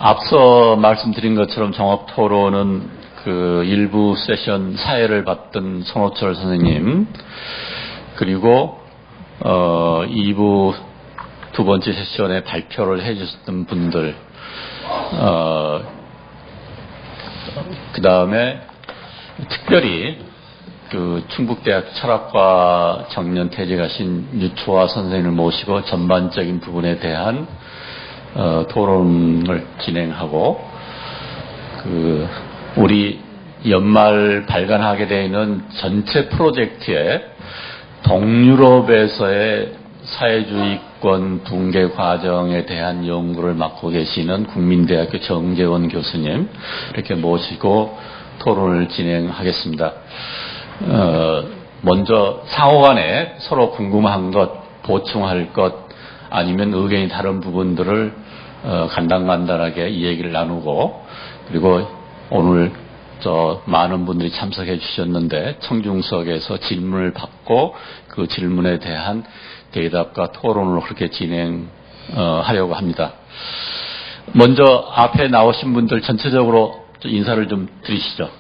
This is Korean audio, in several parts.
앞서 말씀드린 것처럼 종합토론은 그 일부 세션 사회를 받던 손호철 선생님, 그리고 2부 두 번째 세션에 발표를 해주셨던 분들, 그 다음에 특별히 그 충북대학 철학과 정년 퇴직하신 유초아 선생님을 모시고 전반적인 부분에 대한 토론을 진행하고, 그 우리 연말 발간하게 되어 있는 전체 프로젝트에 동유럽에서의 사회주의권 붕괴 과정에 대한 연구를 맡고 계시는 국민대학교 정재원 교수님 이렇게 모시고 토론을 진행하겠습니다. 먼저 상호간에 서로 궁금한 것, 보충할 것, 아니면 의견이 다른 부분들을 간단간단하게 이 얘기를 나누고, 그리고 오늘 많은 분들이 참석해 주셨는데 청중석에서 질문을 받고 그 질문에 대한 대답과 토론을 그렇게 진행하려고 합니다. 먼저 앞에 나오신 분들 전체적으로 인사를 좀 드리시죠.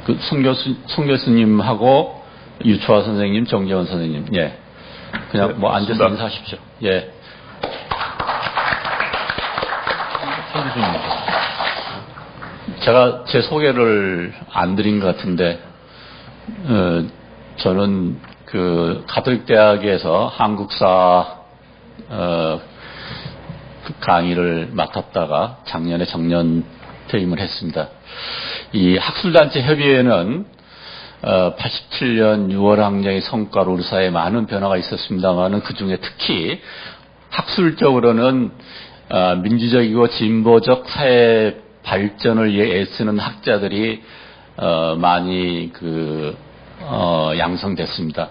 그 송 교수님하고 유초아 선생님, 정재원 선생님, 예, 그냥 뭐 앉아서 인사하십시오. 예. 제가 제 소개를 안 드린 것 같은데, 저는 그 가톨릭 대학에서 한국사 강의를 맡았다가 작년에 정년 퇴임을 했습니다. 이 학술단체 협의회는 87년 6월 항쟁의 성과로 우리 사회에 많은 변화가 있었습니다만, 그 중에 특히 학술적으로는 민주적이고 진보적 사회 발전을 위해 애쓰는 학자들이 많이 양성됐습니다.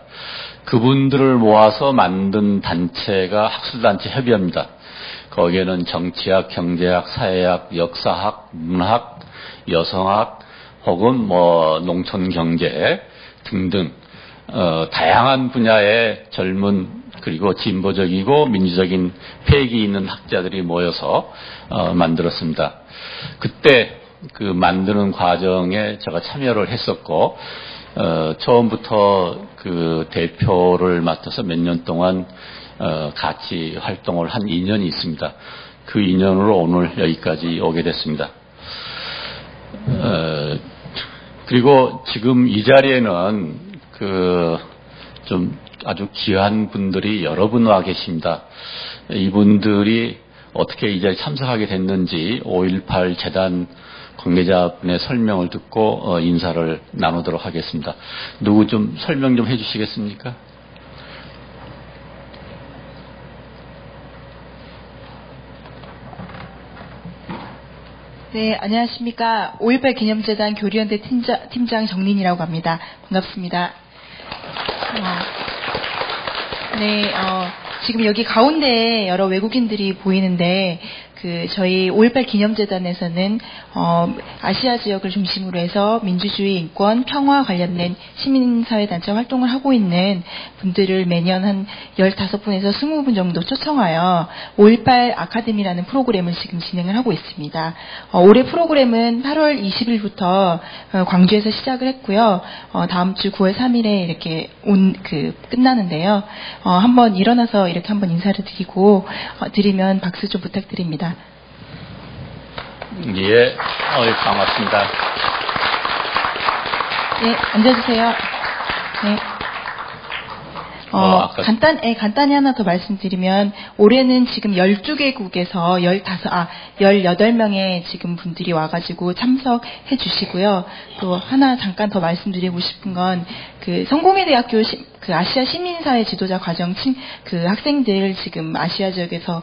그분들을 모아서 만든 단체가 학술단체 협의회입니다. 거기에는 정치학, 경제학, 사회학, 역사학, 문학, 여성학, 혹은 뭐 농촌경제 등등 다양한 분야의 젊은 그리고 진보적이고 민주적인 패기 있는 학자들이 모여서 만들었습니다. 그때 그 만드는 과정에 제가 참여를 했었고, 처음부터 그 대표를 맡아서 몇 년 동안 같이 활동을 한 인연이 있습니다. 그 인연으로 오늘 여기까지 오게 됐습니다. 그리고 지금 이 자리에는 좀 아주 귀한 분들이 여러 분 와 계십니다. 이분들이 어떻게 이 자리에 참석하게 됐는지 5.18 재단 관계자분의 설명을 듣고 인사를 나누도록 하겠습니다. 누구 좀 설명 좀 해주시겠습니까? 네, 안녕하십니까. 5.18 기념재단 교류연대 팀장 정린이라고 합니다. 반갑습니다. 지금 여기 가운데에 여러 외국인들이 보이는데, 저희 5.18 기념재단에서는, 아시아 지역을 중심으로 해서 민주주의, 인권, 평화 관련된 시민사회단체 활동을 하고 있는 분들을 매년 한 15분에서 20분 정도 초청하여 5.18 아카데미라는 프로그램을 지금 진행을 하고 있습니다. 올해 프로그램은 8월 20일부터 광주에서 시작을 했고요. 다음 주 9월 3일에 이렇게 끝나는데요. 한번 일어나서 이렇게 한번 인사를 드리면 박수 좀 부탁드립니다. 예, 반갑습니다. 네, 앉아주세요. 네. 간단히 하나 더 말씀드리면, 올해는 지금 12개국에서 18명의 지금 분들이 와가지고 참석해 주시고요. 또 하나 잠깐 더 말씀드리고 싶은 건, 성공회 대학교 아시아 시민사회 지도자 과정 학생들 지금 아시아 지역에서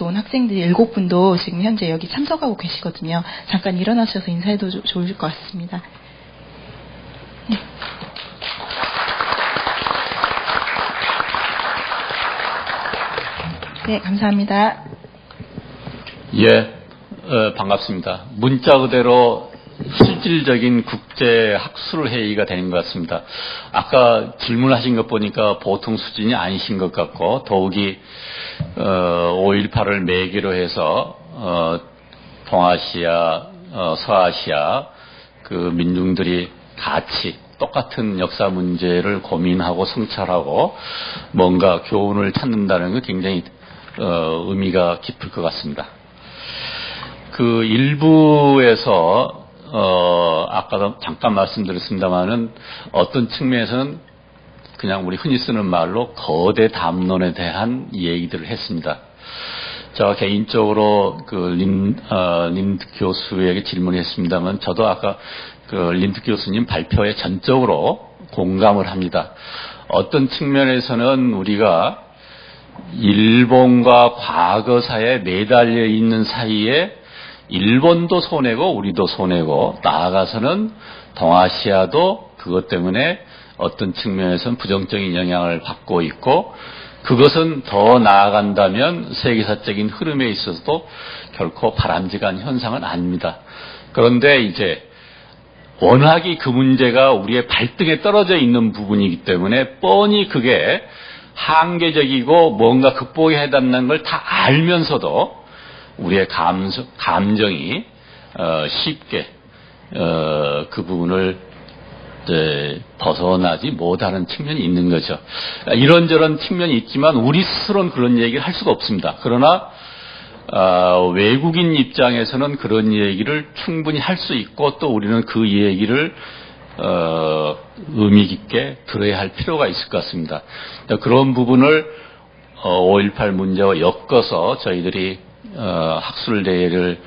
온 학생들 7분도 지금 현재 여기 참석하고 계시거든요. 잠깐 일어나셔서 인사해도 좋을 것 같습니다. 네. 네, 감사합니다. 예, 반갑습니다. 문자 그대로 실질적인 국제 학술 회의가 되는 것 같습니다. 아까 질문하신 것 보니까 보통 수준이 아니신 것 같고, 더욱이 5.18을 매개로 해서 동아시아, 서아시아 그 민중들이 같이 똑같은 역사 문제를 고민하고 성찰하고 뭔가 교훈을 찾는다는 건 굉장히 의미가 깊을 것 같습니다. 그 일부에서 아까도 잠깐 말씀드렸습니다만은 어떤 측면에서는 그냥 우리 흔히 쓰는 말로 거대 담론에 대한 얘기들을 했습니다. 제가 개인적으로 그 린드 교수에게 질문했습니다만 저도 아까 그 린드 교수님 발표에 전적으로 공감을 합니다. 어떤 측면에서는 우리가 일본과 과거사에 매달려 있는 사이에 일본도 손해고 우리도 손해고 나아가서는 동아시아도 그것 때문에 어떤 측면에서는 부정적인 영향을 받고 있고 그것은 더 나아간다면 세계사적인 흐름에 있어서도 결코 바람직한 현상은 아닙니다. 그런데 이제 워낙에 그 문제가 우리의 발등에 떨어져 있는 부분이기 때문에 뻔히 그게 한계적이고 뭔가 극복해야 된다는 걸 다 알면서도 우리의 감정이 쉽게 그 부분을 벗어나지 못하는 측면이 있는 거죠. 이런저런 측면이 있지만 우리 스스로는 그런 얘기를 할 수가 없습니다. 그러나 외국인 입장에서는 그런 얘기를 충분히 할 수 있고 또 우리는 그 얘기를 의미 깊게 들어야 할 필요가 있을 것 같습니다. 그런 부분을 5.18 문제와 엮어서 저희들이 학술대회를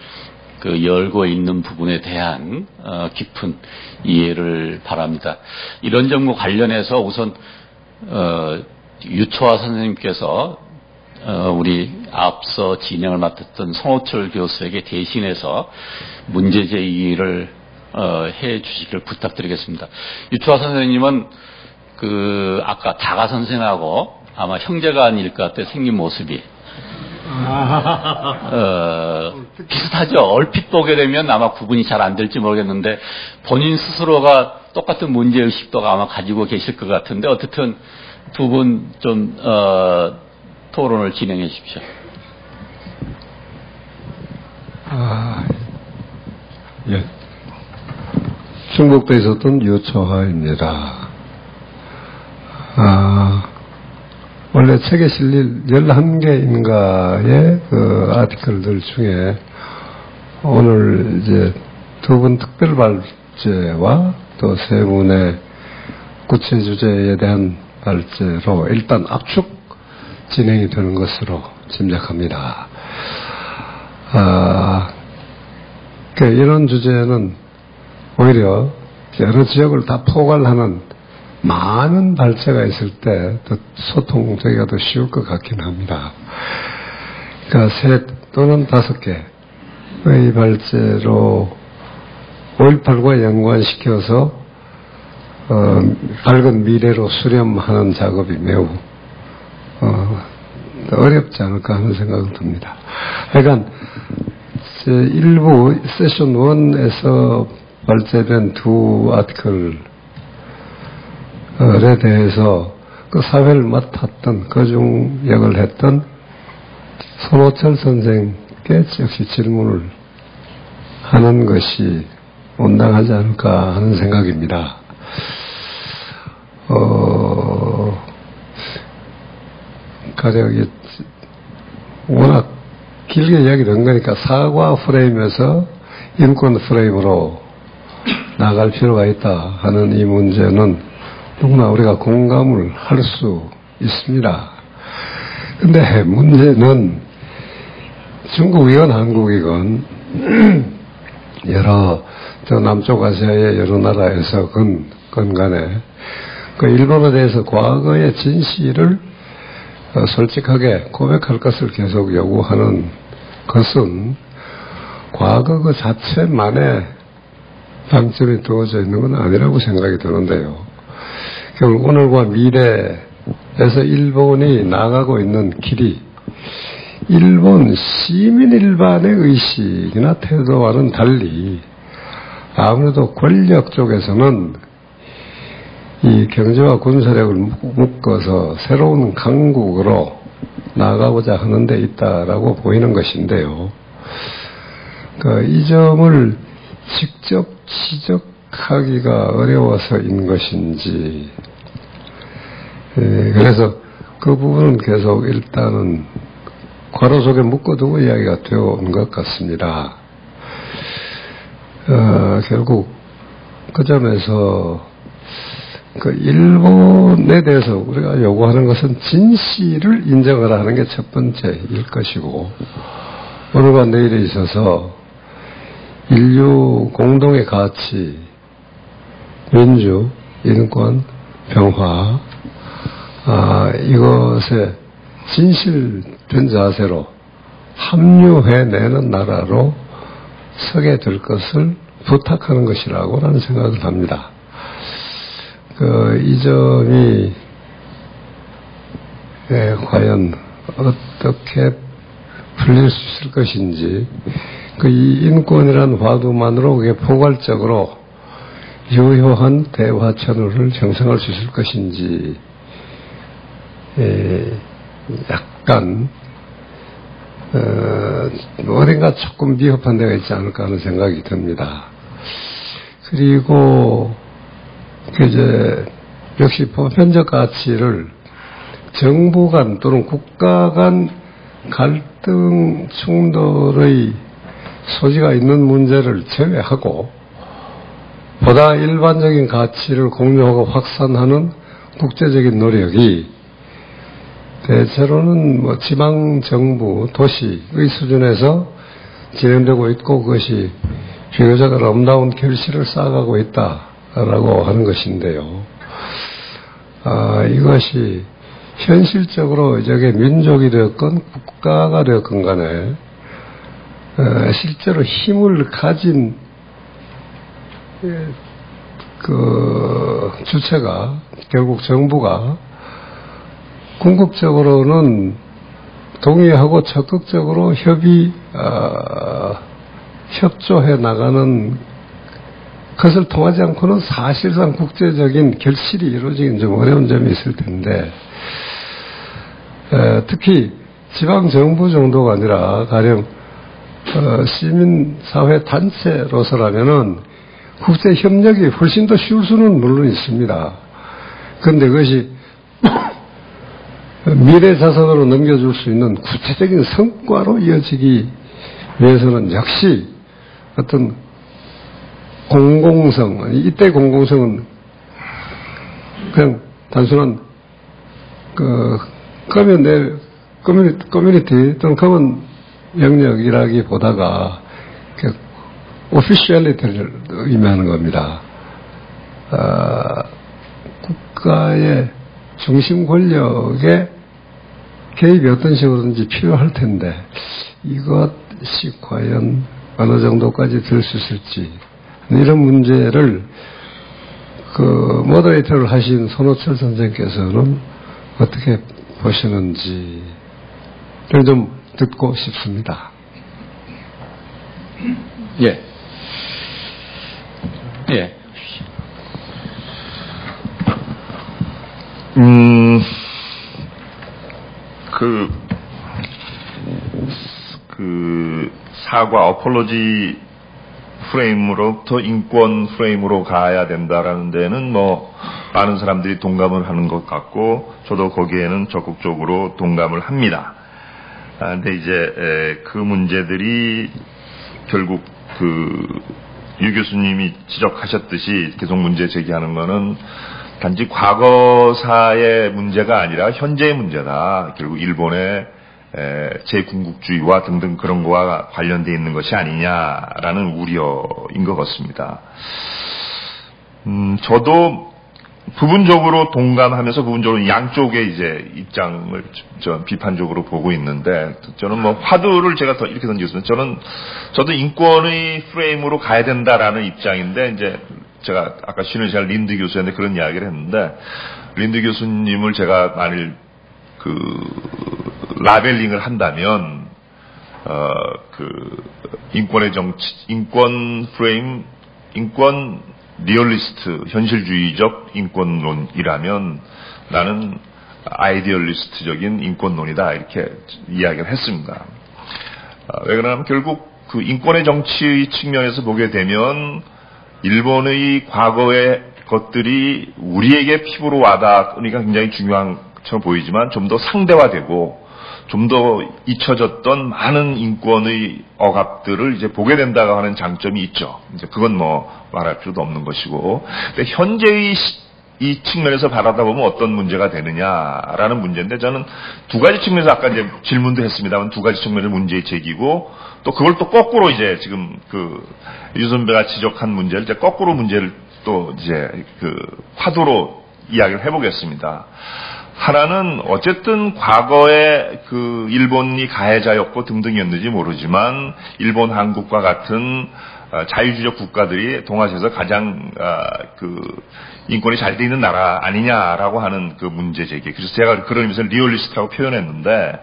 열고 있는 부분에 대한 깊은 이해를 바랍니다. 이런 점과 관련해서 우선 유초아 선생님께서 우리 앞서 진행을 맡았던 성호철 교수에게 대신해서 문제 제기를 해 주시기를 부탁드리겠습니다. 유초아 선생님은 아까 다가 선생하고 아마 형제가 아닐 것 같아요. 생긴 모습이. 비슷하죠. 얼핏 보게 되면 아마 구분이 잘 안 될지 모르겠는데 본인 스스로가 똑같은 문제의식도 아마 가지고 계실 것 같은데 어쨌든 두 분 좀 토론을 진행해 주십시오. 예. 충북도에 있었던 유초하입니다. 원래 책에 실릴 11개인가의 그 아티클들 중에 오늘 이제 두 분 특별 발제와 또 세 분의 구체 주제에 대한 발제로 일단 압축 진행이 되는 것으로 짐작합니다. 이런 주제는 오히려 여러 지역을 다 포괄하는 많은 발제가 있을 때 더 소통되기가 더 쉬울 것 같긴 합니다. 그러니까 3 또는 5개의 발제로 5.18과 연관시켜서 밝은 미래로 수렴하는 작업이 매우 어렵지 않을까 하는 생각을 듭니다. 그러니까 일부 세션 1에서 발제된 두 아티클에 대해서 그 사회를 맡았던 그중 역을 했던 손호철 선생께 역시 질문을 하는 것이 온당하지 않을까 하는 생각입니다. 가령 워낙 길게 이야기를 한 거니까 사과 프레임에서 인권 프레임으로 나갈 필요가 있다 하는 이 문제는 누구나 우리가 공감을 할 수 있습니다. 근데 문제는 중국이건 한국이건 여러 남쪽 아시아의 여러 나라에서 간에 그 일본에 대해서 과거의 진실을 솔직하게 고백할 것을 계속 요구하는 것은 과거 그 자체만의 방점이 두어져 있는 건 아니라고 생각이 드는데요. 결국 오늘과 미래에서 일본이 나가고 있는 길이 일본 시민 일반의 의식이나 태도와는 달리 아무래도 권력 쪽에서는 이 경제와 군사력을 묶어서 새로운 강국으로 나아가고자 하는 데 있다라고 보이는 것인데요. 이 점을 직접 지적하기가 어려워서인 것인지, 그래서 그 부분은 계속 일단은 괄호 속에 묶어두고 이야기가 되어 온 것 같습니다. 결국 그 점에서 일본에 대해서 우리가 요구하는 것은 진실을 인정하라 하는 게 첫 번째일 것이고, 오늘과 내일에 있어서 인류 공동의 가치, 민주, 인권, 평화, 이것에 진실된 자세로 합류해내는 나라로 서게 될 것을 부탁하는 것이라고 라는 생각을 합니다. 이 점이 과연 어떻게 풀릴 수 있을 것인지, 이 인권이라는 화두만으로 그게 포괄적으로 유효한 대화 채널을 형성할 수 있을 것인지, 약간 어딘가 조금 미흡한 데가 있지 않을까 하는 생각이 듭니다. 그리고 이제 역시 보편적 가치를 정부 간 또는 국가 간 갈등 충돌의 소지가 있는 문제를 제외하고 보다 일반적인 가치를 공유하고 확산하는 국제적인 노력이 대체로는 지방정부, 도시의 수준에서 진행되고 있고, 그것이 비교적 아름다운 결실을 쌓아가고 있다라고 하는 것인데요. 이것이 현실적으로 저게 민족이 되었건 국가가 되었건 간에 실제로 힘을 가진 주체가 결국 정부가 궁극적으로는 동의하고 적극적으로 협조해 나가는 것을 통하지 않고는 사실상 국제적인 결실이 이루어지긴 좀 어려운 점이 있을 텐데, 특히 지방정부 정도가 아니라 가령 시민사회 단체로서라면은 국제협력이 훨씬 더 쉬울 수는 물론 있습니다. 그런데 그것이 미래 자산으로 넘겨줄 수 있는 구체적인 성과로 이어지기 위해서는 역시 어떤 공공성, 이때 공공성은 그냥 단순한 커뮤니티 또는 커먼 영역이라기보다가 오피셜리티를 의미하는 겁니다. 국가의 중심 권력의 개입이 어떤 식으로든지 필요할 텐데, 이것이 과연 어느 정도까지 될 수 있을지, 이런 문제를 모더레이터를 하신 손호철 선생께서는 어떻게 보시는지를 좀 듣고 싶습니다. 예. 사과, 어폴로지 프레임으로부터 인권 프레임으로 가야 된다라는 데는 많은 사람들이 동감을 하는 것 같고, 저도 거기에는 적극적으로 동감을 합니다. 근데 이제, 그 문제들이 결국 유 교수님이 지적하셨듯이 계속 문제 제기하는 거는 단지 과거사의 문제가 아니라 현재의 문제다. 결국 일본의 제군국주의와 등등 그런 거와 관련되어 있는 것이 아니냐라는 우려인 것 같습니다. 저도 부분적으로 동감하면서 부분적으로 양쪽의 이제 입장을 비판적으로 보고 있는데, 저는 화두를 제가 이렇게 던졌습니다. 저도 인권의 프레임으로 가야 된다라는 입장인데, 이제 제가 아까 쉬는 시간 린드 교수한테 그런 이야기를 했는데, 린드 교수님을 제가 만일 라벨링을 한다면, 인권의 정치, 인권 프레임 인권 리얼리스트, 현실주의적 인권론이라면 나는 아이디얼리스트적인 인권론이다 이렇게 이야기를 했습니다. 왜 그러냐면 결국 그 인권의 정치의 측면에서 보게 되면 일본의 과거의 것들이 우리에게 피부로 와닿으니까 굉장히 중요한 것처럼 보이지만 좀 더 상대화되고 좀 더 잊혀졌던 많은 인권의 억압들을 이제 보게 된다고 하는 장점이 있죠. 이제 그건 뭐 말할 필요도 없는 것이고. 근데 현재의 이 측면에서 바라다 보면 어떤 문제가 되느냐라는 문제인데 저는 두 가지 측면에서 아까 이제 질문도 했습니다만 두 가지 측면의 문제 제기고 또 그걸 또 거꾸로 이제 지금 그 유 선배가 지적한 문제를 이제 거꾸로 문제를 또 이제 그 화두로 이야기를 해보겠습니다. 하나는 어쨌든 과거에 그 일본이 가해자였고 등등이었는지 모르지만 일본, 한국과 같은 자유주의적 국가들이 동아시아에서 가장 그 인권이 잘 돼 있는 나라 아니냐라고 하는 그 문제 제기. 그래서 제가 그런 의미에서 리얼리스트라고 표현했는데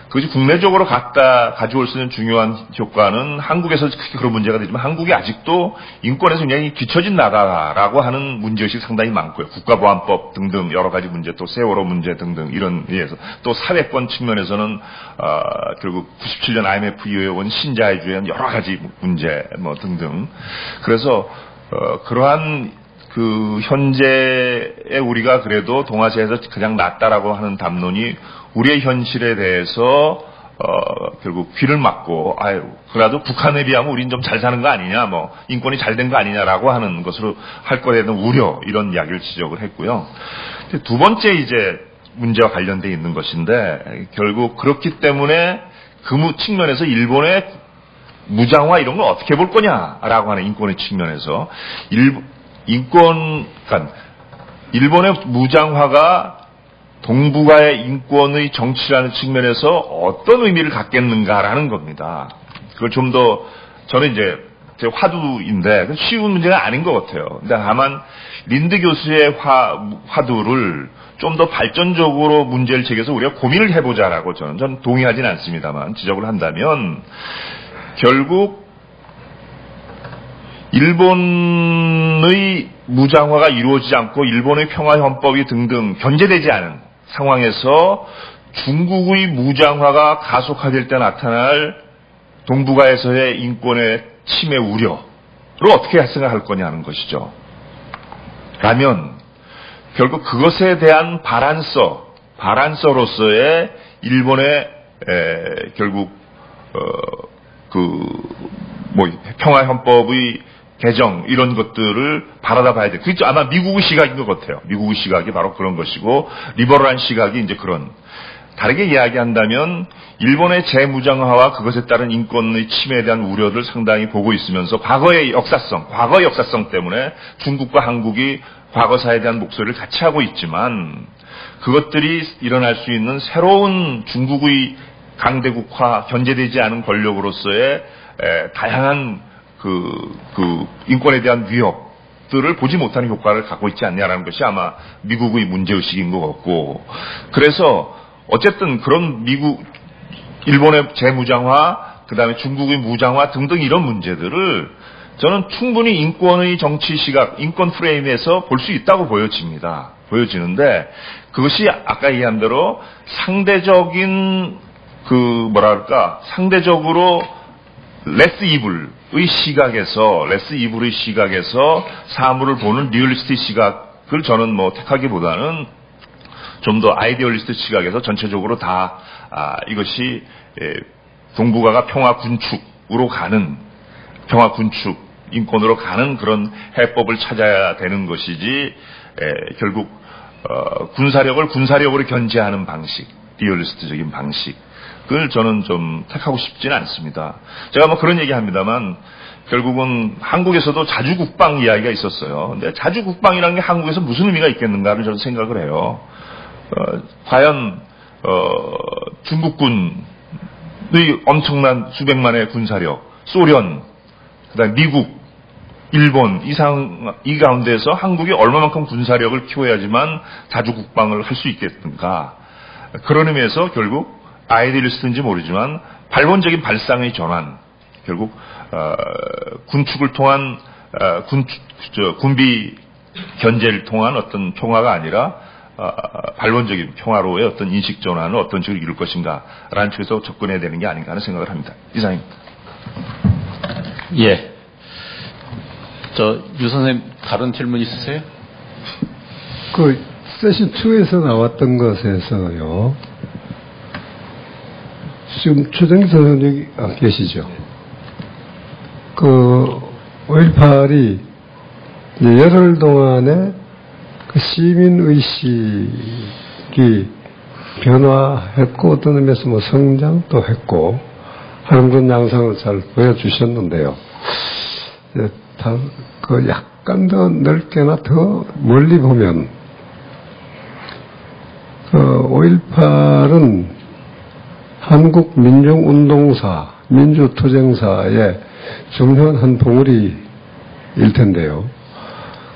그것이 국내적으로 가져올 수 있는 중요한 효과는 한국에서 크게 그런 문제가 되지만 한국이 아직도 인권에서 굉장히 뒤처진 나라라고 하는 문제의식이 상당히 많고요. 국가보안법 등등 여러 가지 문제 또 세월호 문제 등등 이런 의해서 또 사회권 측면에서는 결국 97년 IMF 이후에 온 신자유주의의 여러 가지 문제 뭐 등등. 그래서 그러한 그 현재에 우리가 그래도 동아시아에서 가장 낫다라고 하는 담론이 우리의 현실에 대해서 결국 귀를 막고 그래도 북한에 비하면 우린 좀 잘 사는 거 아니냐 뭐 인권이 잘 된 거 아니냐라고 하는 것으로 할 거에 대한 우려 이런 이야기를 지적을 했고요. 두 번째 이제 문제와 관련돼 있는 것인데 결국 그렇기 때문에 그 측면에서 일본의 무장화 이런 걸 어떻게 볼 거냐라고 하는 인권의 측면에서 그러니까 일본의 무장화가 동북아의 인권의 정치라는 측면에서 어떤 의미를 갖겠는가라는 겁니다. 그걸 좀 더 저는 이제 제 화두인데 쉬운 문제가 아닌 것 같아요. 근데 다만 린드 교수의 화두를 좀 더 발전적으로 문제를 제기해서 우리가 고민을 해보자라고 저는 동의하진 않습니다만 지적을 한다면 결국 일본의 무장화가 이루어지지 않고 일본의 평화헌법이 등등 견제되지 않은 상황에서 중국의 무장화가 가속화될 때 나타날 동북아에서의 인권의 침해 우려를 어떻게 생각할 거냐는 것이죠. 라면 결국 그것에 대한 발안서로서의 일본의 결국 평화헌법의 개정 이런 것들을 바라다 봐야 돼. 그게 아마 미국의 시각인 것 같아요. 미국의 시각이 바로 그런 것이고 리버럴한 시각이 이제 그런. 다르게 이야기한다면 일본의 재무장화와 그것에 따른 인권의 침해에 대한 우려를 상당히 보고 있으면서 과거의 역사성 때문에 중국과 한국이 과거사에 대한 목소리를 같이 하고 있지만 그것들이 일어날 수 있는 새로운 중국의 강대국화 견제되지 않은 권력으로서의 다양한 그 인권에 대한 위협들을 보지 못하는 효과를 갖고 있지 않냐라는 것이 아마 미국의 문제의식인 것 같고 그래서 어쨌든 그런 일본의 재무장화 그다음에 중국의 무장화 등등 이런 문제들을 저는 충분히 인권의 정치 시각, 인권 프레임에서 볼 수 있다고 보여지는데 그것이 아까 얘기한 대로 상대적인 상대적으로 레스 이블의 시각에서 사물을 보는 리얼리스트 시각을 저는 대하기보다는 좀 더 아이디얼리스트 시각에서 전체적으로 다 이것이 동북아가 평화 군축으로 가는 인권으로 가는 그런 해법을 찾아야 되는 것이지 결국 군사력을 군사력으로 견제하는 방식, 리얼리스트적인 방식을 저는 좀 택하고 싶지는 않습니다. 제가 그런 얘기합니다만 결국은 한국에서도 자주국방 이야기가 있었어요. 근데 자주국방이라는 게 한국에서 무슨 의미가 있겠는가를 저는 생각을 해요. 과연 중국군의 엄청난 수백만의 군사력, 소련, 그다음에 미국, 일본 이 가운데서 한국이 얼마만큼 군사력을 키워야지만 자주국방을 할 수 있겠는가. 그런 의미에서 결국 아이디얼리스트인지 모르지만 발본적인 발상의 전환, 결국 군축을 통한 군비 견제를 통한 어떤 평화가 아니라 반론적인 평화로의 어떤 인식 전환을 어떤 식으로 이룰 것인가라는 측에서 접근해야 되는 게 아닌가 하는 생각을 합니다. 이상입니다. 예. 유 선생님 다른 질문 있으세요? 그 세션 2에서 나왔던 것에서요. 지금 최정기 선생님 여기 계시죠? 그 5.18이 열흘 동안에 그 시민의식이 변화했고 어떤 의미에서 뭐 성장도 했고 하는 그런 양상을 잘 보여주셨는데요. 그 약간 더 넓게나 더 멀리 보면 5.18은 한국민중운동사, 민주투쟁사의 중요한 한 봉우리일 텐데요.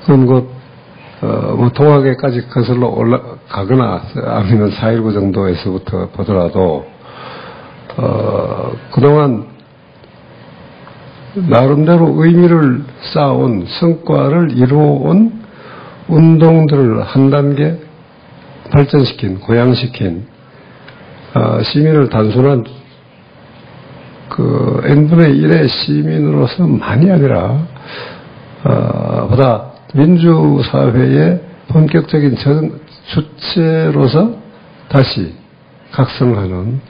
그건 뭐 동학에까지 거슬러 올라가거나 아니면 4.19 정도에서부터 보더라도 그동안 나름대로 의미를 쌓아온 성과를 이루어온 운동들을 한 단계 발전시킨, 고양시킨 시민을 단순한 그 n분의 1의 시민으로서만이 아니라 보다 민주사회의 본격적인 주체로서 다시 각성하는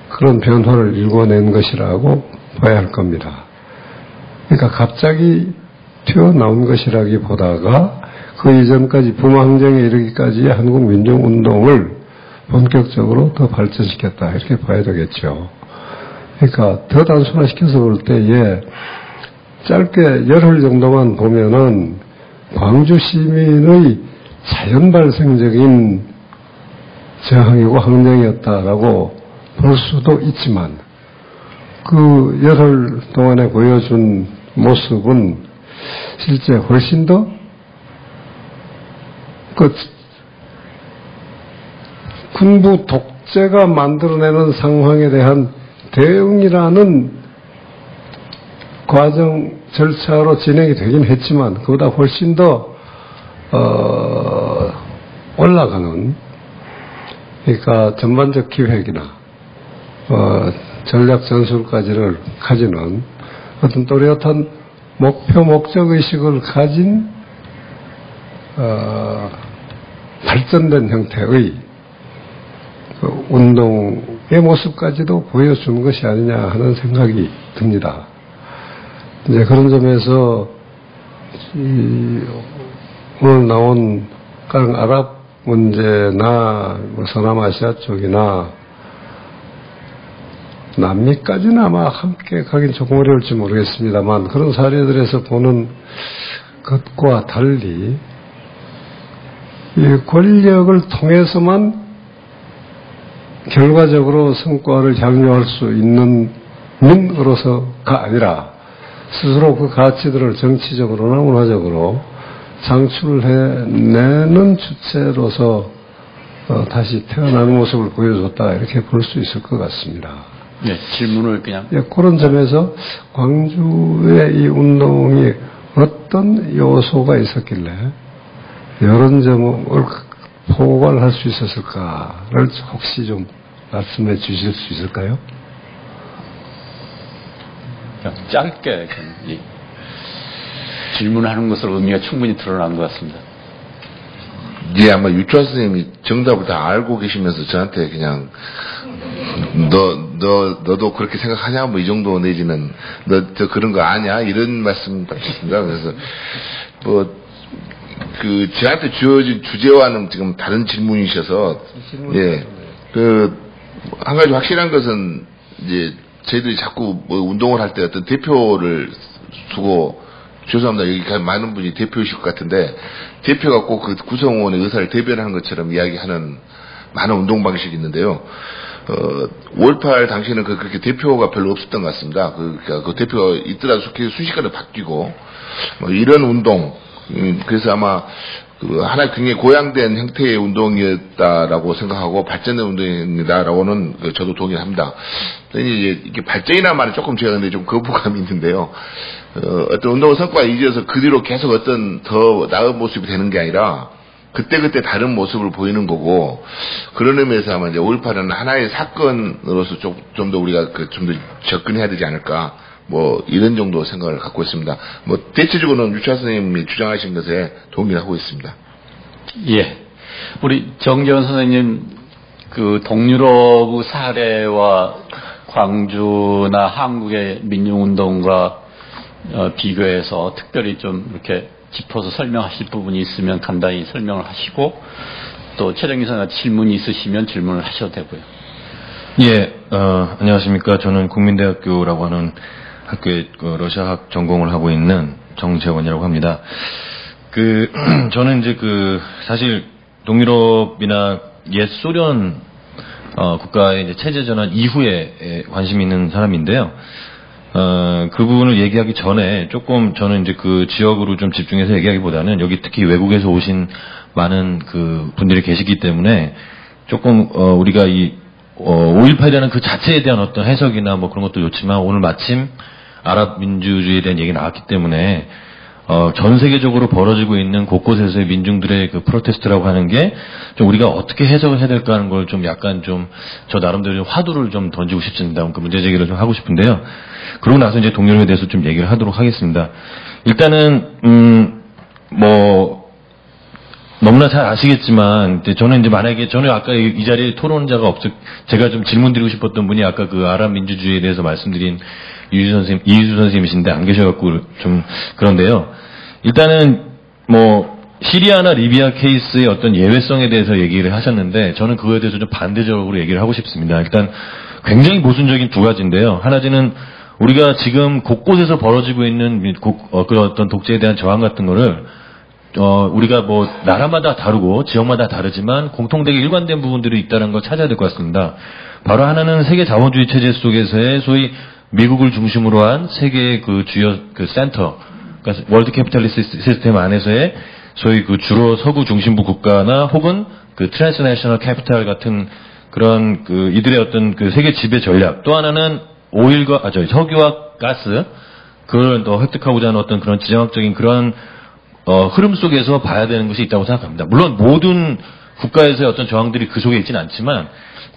그런 변화를 일궈낸 것이라고 봐야 할 겁니다. 그러니까 갑자기 튀어나온 것이라기보다가 그 이전까지 부마항쟁에 이르기까지의 한국민중운동을 본격적으로 더 발전시켰다 이렇게 봐야 되겠죠. 그러니까 더 단순화시켜서 볼 때에 짧게 열흘 정도만 보면은 광주 시민의 자연 발생적인 저항이고 항쟁이었다라고 볼 수도 있지만 그 열흘 동안에 보여준 모습은 실제 훨씬 더 군부 독재가 만들어내는 상황에 대한 대응이라는 과정 절차로 진행이 되긴 했지만 그보다 훨씬 더 올라가는 그러니까 전반적 기획이나 전략 전술까지를 가지는 어떤 또렷한 목표 목적 의식을 가진 발전된 형태의 그 운동의 모습까지도 보여주는 것이 아니냐 하는 생각이 듭니다. 이제 그런 점에서 오늘 나온 가령 아랍 문제나 뭐 서남아시아 쪽이나 남미까지는 아마 함께 가긴 조금 어려울지 모르겠습니다만 그런 사례들에서 보는 것과 달리 이 권력을 통해서만 결과적으로 성과를 향유할 수 있는 민으로서가 아니라 스스로 그 가치들을 정치적으로나 문화적으로 창출해내는 주체로서 다시 태어나는 모습을 보여줬다 이렇게 볼 수 있을 것 같습니다. 네, 질문을 그냥. 예, 그런 점에서 광주의 이 운동이 어떤 요소가 있었길래 이런 점을 포괄할 수 있었을까를 혹시 좀 말씀해 주실 수 있을까요? 그냥 짧게 질문하는 것으로 의미가 충분히 드러난 것 같습니다. 예, 아마 유치원 선생님이 정답을 다 알고 계시면서 저한테 그냥 너도 그렇게 생각하냐 뭐 이 정도 내지는 너 그런 거 아냐 이런 말씀 같습니다. 그래서 저한테 주어진 주제와는 지금 다른 질문이셔서 예, 한 가지 확실한 것은 이제 저희들이 자꾸 뭐 운동을 할 때 어떤 대표를 두고 죄송합니다. 여기 많은 분이 대표이실 것 같은데 대표가 꼭 그 구성원의 의사를 대변하는 것처럼 이야기하는 많은 운동 방식이 있는데요. 5.18 당시에는 그렇게 대표가 별로 없었던 것 같습니다. 그 대표가 있더라도 순식간에 바뀌고 뭐 이런 운동 그래서 아마 하나 굉장히 고양된 형태의 운동이었다라고 생각하고 발전된 운동이다라고는 저도 동의합니다. 이제 이게 발전이라는 말은 조금 제가 근데 좀 거부감이 있는데요. 어떤 운동 성과가 이어서 그 뒤로 계속 어떤 더 나은 모습이 되는 게 아니라 그때그때 다른 모습을 보이는 거고, 그런 의미에서 아마 이제 5.18은 하나의 사건으로서 좀 더 우리가 좀 더 접근해야 되지 않을까, 이런 정도 생각을 갖고 있습니다. 대체적으로는 유철 선생님이 주장하신 것에 동의를 하고 있습니다. 예. 우리 정재원 선생님, 동유럽 사례와 광주나 한국의 민중운동과 비교해서 특별히 좀 이렇게 짚어서 설명하실 부분이 있으면 간단히 설명을 하시고, 또 최정희 선생님 질문이 있으시면 질문을 하셔도 되고요. 예, 안녕하십니까. 저는 국민대학교라고 하는 학교에 러시아학 전공을 하고 있는 정재원이라고 합니다. 저는 이제 사실 동유럽이나 옛 소련 국가의 이제 체제 전환 이후에 관심이 있는 사람인데요. 그 부분을 얘기하기 전에 조금 저는 이제 그 지역으로 좀 집중해서 얘기하기보다는 여기 특히 외국에서 오신 많은 분들이 계시기 때문에 조금 우리가 5.18이라는 그 자체에 대한 어떤 해석이나 그런 것도 좋지만, 오늘 마침 아랍 민주주의에 대한 얘기가 나왔기 때문에 전 세계적으로 벌어지고 있는 곳곳에서의 민중들의 프로테스트라고 하는 게 좀 우리가 어떻게 해석을 해야 될까 하는 걸 좀 약간 저 나름대로 좀 화두를 좀 던지고 싶습니다. 그 문제 제기를 좀 하고 싶은데요. 그러고 나서 이제 동유럽에 대해서 좀 얘기를 하도록 하겠습니다. 일단은 너무나 잘 아시겠지만, 저는 이제 만약에 저는 아까 이 자리에 토론자가 제가 좀 질문드리고 싶었던 분이 아까 아랍 민주주의에 대해서 말씀드린 이희수 선생님이신데 안 계셔갖고 좀 그런데요. 일단은 시리아나 리비아 케이스의 어떤 예외성에 대해서 얘기를 하셨는데, 저는 그거에 대해서 좀 반대적으로 얘기를 하고 싶습니다. 일단 굉장히 모순적인 두 가지인데요. 하나는 우리가 지금 곳곳에서 벌어지고 있는 그런 어떤 독재에 대한 저항 같은 거를 우리가 나라마다 다르고 지역마다 다르지만 공통되게 일관된 부분들이 있다는 걸 찾아야 될 것 같습니다. 바로 하나는 세계 자본주의 체제 속에서의 소위 미국을 중심으로 한 세계의 주요 센터, 그러니까 월드 캐피탈리스트 시스템 안에서의 소위 주로 서구 중심부 국가나 혹은 트랜스내셔널 캐피탈 같은 그런 이들의 어떤 세계 지배 전략, 또 하나는 석유와 가스, 그걸 더 획득하고자 하는 어떤 그런 지정학적인 그런 흐름 속에서 봐야 되는 것이 있다고 생각합니다. 물론 모든 국가에서의 어떤 저항들이 그 속에 있지는 않지만,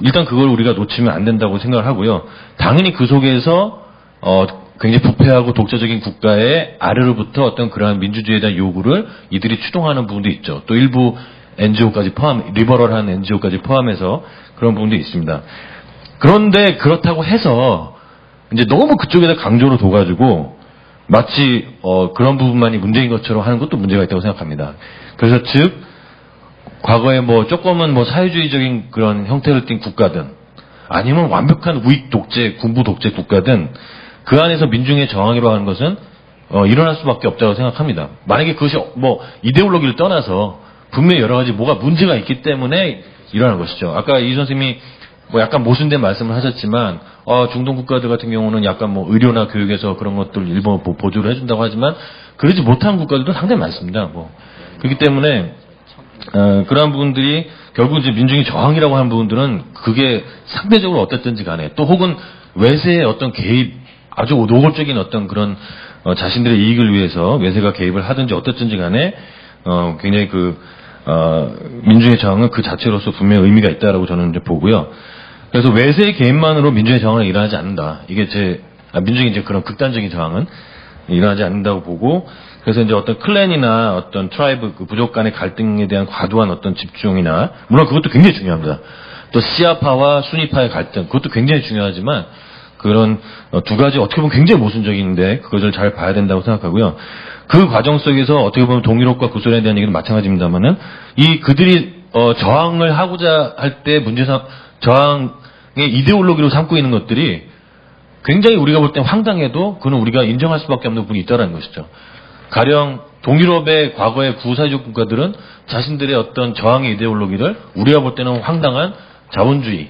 일단 그걸 우리가 놓치면 안 된다고 생각을 하고요. 당연히 그 속에서 굉장히 부패하고 독자적인 국가의 아래로부터 어떤 그러한 민주주의에 대한 요구를 이들이 추동하는 부분도 있죠. 또 일부 NGO까지 리버럴한 NGO까지 포함해서 그런 부분도 있습니다. 그런데 그렇다고 해서 이제 너무 그쪽에다 강조로 둬가지고 마치 그런 부분만이 문제인 것처럼 하는 것도 문제가 있다고 생각합니다. 그래서 즉 과거에 조금은 사회주의적인 그런 형태를 띈 국가든 아니면 완벽한 우익 독재, 군부 독재 국가든 그 안에서 민중의 저항이라고 하는 것은 일어날 수밖에 없다고 생각합니다. 만약에 그것이 이데올로기를 떠나서 분명히 여러 가지 뭐가 문제가 있기 때문에 일어나는 것이죠. 아까 이 선생님이 약간 모순된 말씀을 하셨지만 중동 국가들 같은 경우는 약간 의료나 교육에서 그런 것들 일부 보조를 해준다고 하지만 그러지 못한 국가들도 상당히 많습니다. 그렇기 때문에 그러한 부분들이 결국 이제 민중의 저항이라고 하는 부분들은 그게 상대적으로 어땠든지 간에, 또 혹은 외세의 어떤 개입, 아주 노골적인 어떤 그런 자신들의 이익을 위해서 외세가 개입을 하든지 어떻든지 간에 굉장히 민중의 저항은 그 자체로서 분명히 의미가 있다라고 저는 이제 보고요. 그래서 외세의 개입만으로 민중의 저항은 일어나지 않는다. 이게 민중의 이제 그런 극단적인 저항은 일어나지 않는다고 보고, 그래서 이제 어떤 클랜이나 어떤 트라이브, 부족 간의 갈등에 대한 과도한 어떤 집중이나, 물론 그것도 굉장히 중요합니다. 또 시아파와 수니파의 갈등, 그것도 굉장히 중요하지만, 그런 두 가지 어떻게 보면 굉장히 모순적인데 그것을 잘 봐야 된다고 생각하고요. 그 과정 속에서 어떻게 보면 동유럽과 구소련에 대한 얘기는 마찬가지입니다만은 그들이 저항을 하고자 할 때 저항의 이데올로기로 삼고 있는 것들이 굉장히 우리가 볼 때 황당해도 그는 우리가 인정할 수밖에 없는 부분이 있다는 것이죠. 가령 동유럽의 과거의 구사회적 국가들은 자신들의 어떤 저항의 이데올로기를 우리가 볼 때는 황당한 자본주의,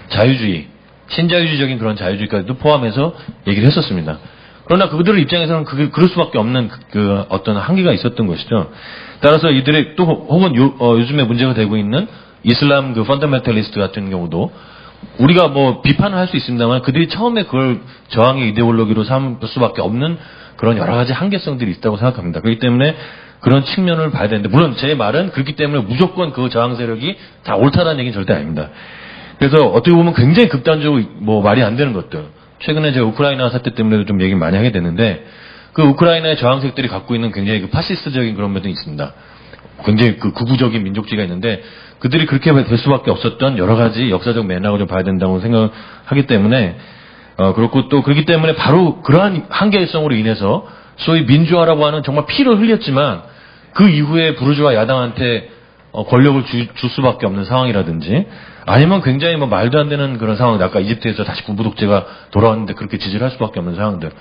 자유주의, 신자유주의적인 그런 자유주의까지도 포함해서 얘기를 했었습니다. 그러나 그들의 입장에서는 그게 그럴 수밖에 없는 그 어떤 한계가 있었던 것이죠. 따라서 이들의 또 혹은 요즘에 문제가 되고 있는 이슬람 그 펀더멘탈리스트 같은 경우도 우리가 뭐 비판을 할 수 있습니다만 그들이 처음에 그걸 저항의 이데올로기로 삼을 수밖에 없는 그런 여러 가지 한계성들이 있다고 생각합니다. 그렇기 때문에 그런 측면을 봐야 되는데 물론 제 말은 그렇기 때문에 무조건 그 저항 세력이 다 옳다라는 얘기는 절대 아닙니다. 그래서 어떻게 보면 굉장히 극단적으로 뭐 말이 안 되는 것들 최근에 제가 우크라이나 사태 때문에도 좀 얘기 많이 하게 됐는데 그 우크라이나의 저항색들이 갖고 있는 굉장히 그 파시스트적인 그런 면도 있습니다. 굉장히 그 극우적인 민족주의가 있는데 그들이 그렇게 될 수밖에 없었던 여러 가지 역사적 맥락을 좀 봐야 된다고 생각하기 때문에 그렇고 또 그렇기 때문에 바로 그러한 한계성으로 인해서 소위 민주화라고 하는 정말 피를 흘렸지만 그 이후에 부르주아 야당한테 권력을 줄 수밖에 없는 상황이라든지 아니면 굉장히 뭐 말도 안 되는 그런 상황, 아까 이집트에서 다시 군부 독재가 돌아왔는데 그렇게 지지를 할 수밖에 없는 상황들,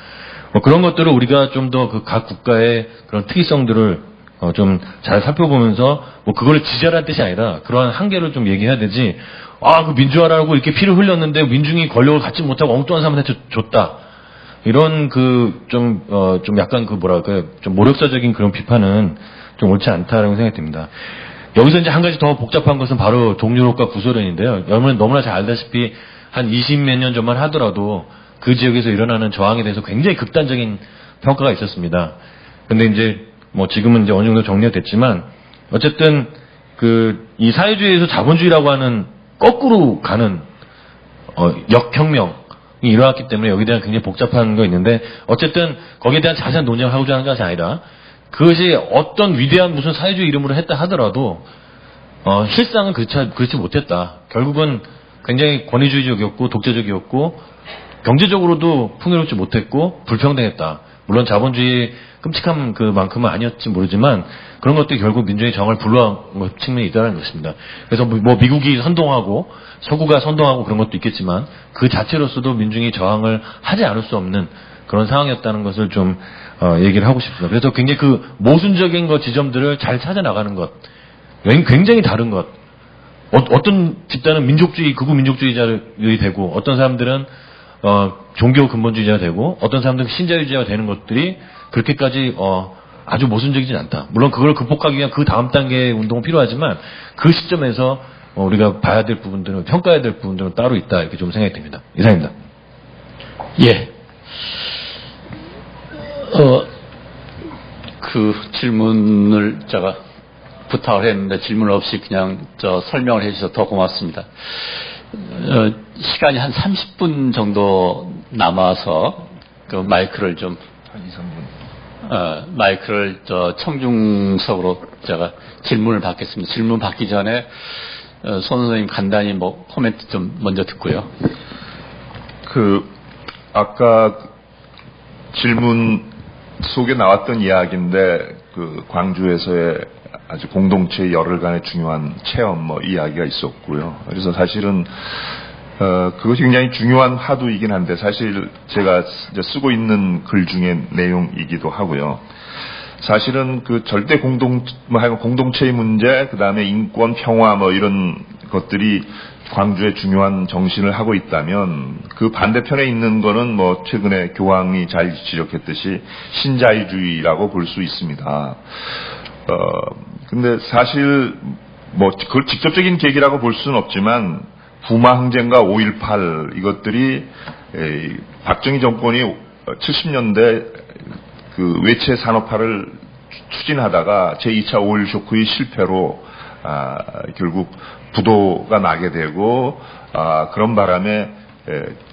뭐 그런 것들을 우리가 좀 더 그 각 국가의 그런 특이성들을 좀 잘 살펴보면서 뭐 그걸 지지하라는 뜻이 아니라 그러한 한계를 좀 얘기해야 되지. 그 민주화라고 이렇게 피를 흘렸는데 민중이 권력을 갖지 못하고 엉뚱한 사람한테 줬다. 이런 좀 약간 그 뭐랄까요, 좀 모력사적인 그런 비판은 좀 옳지 않다라고 생각이 듭니다. 여기서 이제 한 가지 더 복잡한 것은 바로 동유럽과 구소련인데요. 여러분 너무나 잘 알다시피 한 20몇 년 전만 하더라도 그 지역에서 일어나는 저항에 대해서 굉장히 극단적인 평가가 있었습니다. 근데 이제 뭐 지금은 이제 어느 정도 정리가 됐지만 어쨌든 이 사회주의에서 자본주의라고 하는 거꾸로 가는 역혁명이 일어났기 때문에 여기에 대한 굉장히 복잡한 거 있는데 어쨌든 거기에 대한 자세한 논의를 하고자 하는 것이 아니라 그것이 어떤 위대한 무슨 사회주의 이름으로 했다 하더라도 실상은 그렇지 못했다. 결국은 굉장히 권위주의적이었고 독재적이었고 경제적으로도 풍요롭지 못했고 불평등했다. 물론 자본주의 끔찍한 그만큼은 아니었지 모르지만 그런 것들이 결국 민주주의 정을 불러온 측면이 있다는 것입니다. 그래서 뭐 미국이 선동하고 서구가 선동하고 그런 것도 있겠지만 그 자체로서도 민중이 저항을 하지 않을 수 없는 그런 상황이었다는 것을 좀 얘기를 하고 싶습니다. 그래서 굉장히 그 모순적인 지점들을 잘 찾아 나가는 것, 굉장히 다른 것. 어떤 집단은 극우 민족주의자들이 되고 어떤 사람들은 종교 근본주의자가 되고 어떤 사람들은 신자유주의자가 되는 것들이 그렇게까지 아주 모순적이진 않다. 물론 그걸 극복하기 위한 그 다음 단계의 운동은 필요하지만 그 시점에서 우리가 봐야 될 부분들은 평가해야 될 부분들은 따로 있다 이렇게 좀 생각이 듭니다. 이상입니다. 예. 그 질문을 제가 부탁을 했는데 질문 없이 그냥 설명을 해주셔서 더 고맙습니다. 시간이 한 30분 정도 남아서 그 마이크를 좀 한 2, 3분. 마이크를 청중석으로 제가 질문을 받겠습니다. 질문 받기 전에 손 선생님 간단히 뭐 코멘트 좀 먼저 듣고요. 아까 질문 속에 나왔던 이야기인데 광주에서의 아주 공동체의 열흘간의 중요한 체험 이야기가 있었고요. 그래서 사실은 그것이 굉장히 중요한 화두이긴 한데 사실 제가 이제 쓰고 있는 글 중에 내용이기도 하고요. 사실은 절대 공동체의 문제, 그 다음에 인권, 평화 이런 것들이 광주의 중요한 정신을 하고 있다면 그 반대편에 있는 거는 최근에 교황이 잘 지적했듯이 신자유주의라고 볼 수 있습니다. 근데 사실 그걸 직접적인 계기라고 볼 수는 없지만 부마 항쟁과 5.18 이것들이 박정희 정권이 70년대 외채 산업화를 추진하다가 제2차 5.16 쇼크의 실패로 결국 부도가 나게 되고 그런 바람에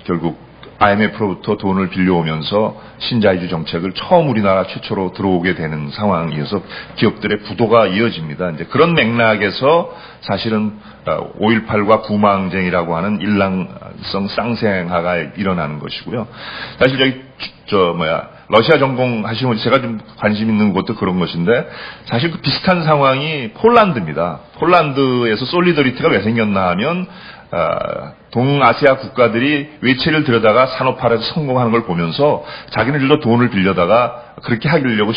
결국 IMF로부터 돈을 빌려오면서 신자유주의 정책을 처음 우리나라 최초로 들어오게 되는 상황이어서 기업들의 부도가 이어집니다. 이제 그런 맥락에서 사실은 5.18과 부마항쟁이라고 하는 일랑성 쌍생화가 일어나는 것이고요. 사실 러시아 전공하시는 분이 제가 좀 관심 있는 것도 그런 것인데 사실 비슷한 상황이 폴란드입니다. 폴란드에서 솔리더리티가 왜 생겼나 하면 동아시아 국가들이 외채를 들여다가 산업화에서 성공하는 걸 보면서 자기네들도 돈을 빌려다가 그렇게 하려고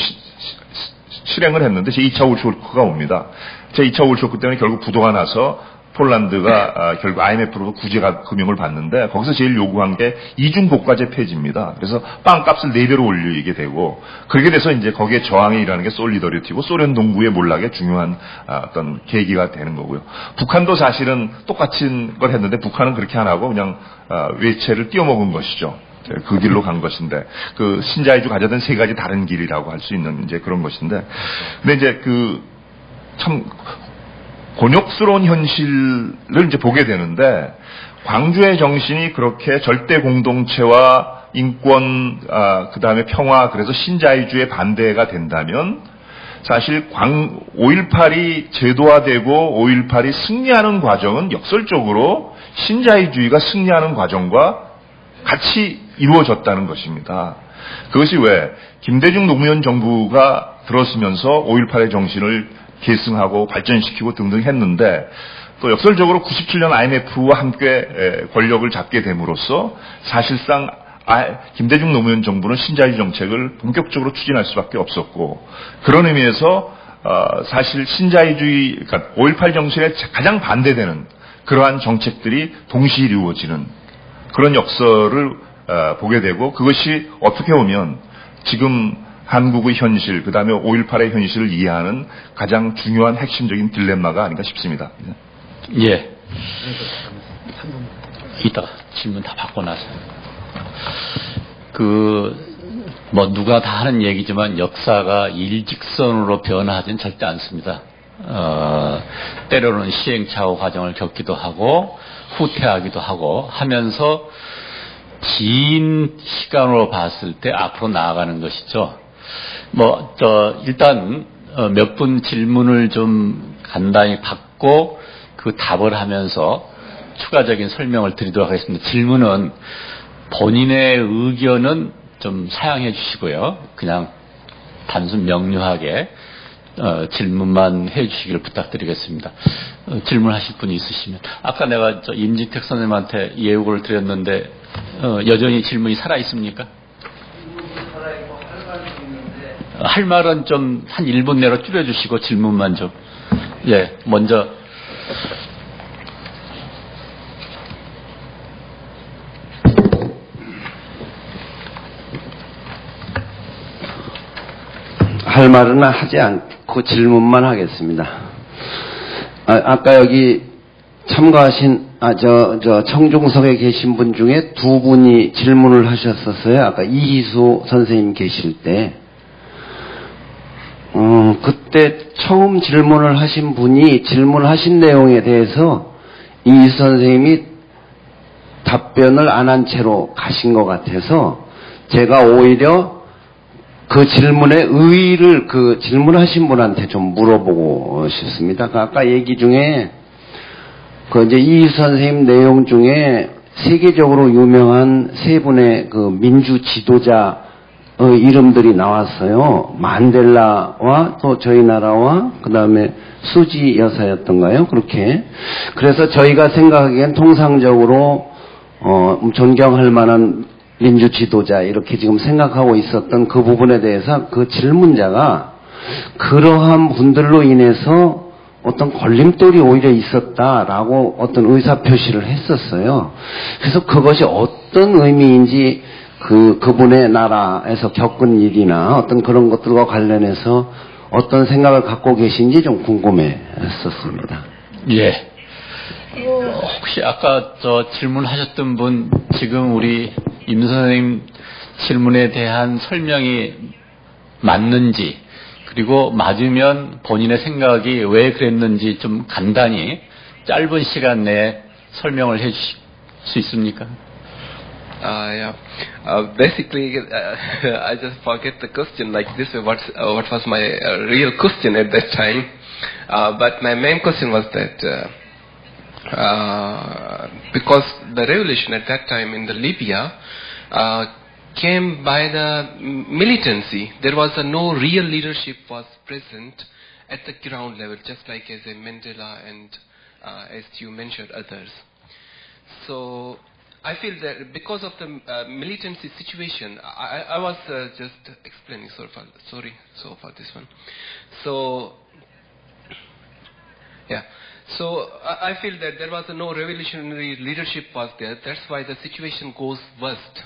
실행을 했는데 제2차 5.16 쇼크가 옵니다. 제2차 5.16 쇼크 때문에 결국 부도가 나서 폴란드가 결국 IMF로부터 구제 금융을 받는데 거기서 제일 요구한 게 이중고가제 폐지입니다. 그래서 빵값을 4배로 올리게 되고 그렇게 돼서 이제 거기에 저항에 일하는 게 솔리더리티고 소련 동부의 몰락의 중요한 어떤 계기가 되는 거고요. 북한도 사실은 똑같은 걸 했는데 북한은 그렇게 안 하고 그냥 외채를 띄어먹은 것이죠. 그 길로 간 것인데 그 신자유주 가져던 3가지 다른 길이라고 할 수 있는 이제 그런 것인데 근데 이제 그 참 곤욕스러운 현실을 이제 보게 되는데 광주의 정신이 그렇게 절대 공동체와 인권, 그 다음에 평화, 그래서 신자유주의 반대가 된다면 사실 5.18이 제도화되고 5.18이 승리하는 과정은 역설적으로 신자유주의가 승리하는 과정과 같이 이루어졌다는 것입니다. 그것이 왜 김대중 노무현 정부가 들어서면서 5.18의 정신을 계승하고 발전시키고 등등 했는데 또 역설적으로 97년 IMF와 함께 권력을 잡게 됨으로써 사실상 김대중 노무현 정부는 신자유주의 정책을 본격적으로 추진할 수밖에 없었고 그런 의미에서 사실 신자유주의 그러니까 5.18 정신에 가장 반대되는 그러한 정책들이 동시에 이루어지는 그런 역설을 보게 되고 그것이 어떻게 보면 지금 한국의 현실, 그 다음에 5.18의 현실을 이해하는 가장 중요한 핵심적인 딜레마가 아닌가 싶습니다. 예. 이따가 질문 다 받고 나서. 누가 다 하는 얘기지만 역사가 일직선으로 변화하지는 절대 않습니다. 때로는 시행착오 과정을 겪기도 하고, 후퇴하기도 하고 하면서 긴 시간으로 봤을 때 앞으로 나아가는 것이죠. 일단, 몇 분 질문을 좀 간단히 받고 그 답을 하면서 추가적인 설명을 드리도록 하겠습니다. 질문은 본인의 의견은 좀 사양해 주시고요. 그냥 단순 명료하게, 질문만 해 주시기를 부탁드리겠습니다. 질문하실 분이 있으시면. 아까 내가 임진택 선생님한테 예우를 드렸는데, 여전히 질문이 살아있습니까? 할 말은 좀 한 1분 내로 줄여주시고 질문만 좀. 예, 먼저. 할 말은 하지 않고 질문만 하겠습니다. 아까 여기 참가하신, 청중석에 계신 분 중에 2분이 질문을 하셨었어요. 아까 이희수 선생님 계실 때. 그때 처음 질문을 하신 분이 질문하신 내용에 대해서 이희수 선생님이 답변을 안 한 채로 가신 것 같아서 제가 오히려 그 질문의 의의를 그 질문하신 분한테 좀 물어보고 싶습니다. 아까 얘기 중에 이제 이희수 선생님 내용 중에 세계적으로 유명한 3분의 그 민주 지도자 이름들이 나왔어요. 만델라와 또 저희 나라와 그 다음에 수지 여사였던가요? 그렇게. 그래서 저희가 생각하기엔 통상적으로 존경할 만한 민주 지도자 이렇게 지금 생각하고 있었던 그 부분에 대해서 그 질문자가 그러한 분들로 인해서 어떤 걸림돌이 오히려 있었다라고 어떤 의사표시를 했었어요. 그래서 그것이 어떤 의미인지 그분의 나라에서 겪은 일이나 어떤 그런 것들과 관련해서 어떤 생각을 갖고 계신지 좀 궁금했었습니다. 예. 혹시 아까 질문하셨던 분 지금 우리 임 선생님 질문에 대한 설명이 맞는지 그리고 맞으면 본인의 생각이 왜 그랬는지 좀 간단히 짧은 시간 내에 설명을 해 주실 수 있습니까? Yeah. Basically, I just forget the question like this. What was my real question at that time? But my main question was that because the revolution at that time in the Libya came by the militancy, there was no real leadership was present at the ground level, just like as a Mandela and as you mentioned others. So I feel that because of the militancy situation, I was just explaining. Sorry for this one. So yeah. So I feel that there was no revolutionary leadership was there. That's why the situation goes worst.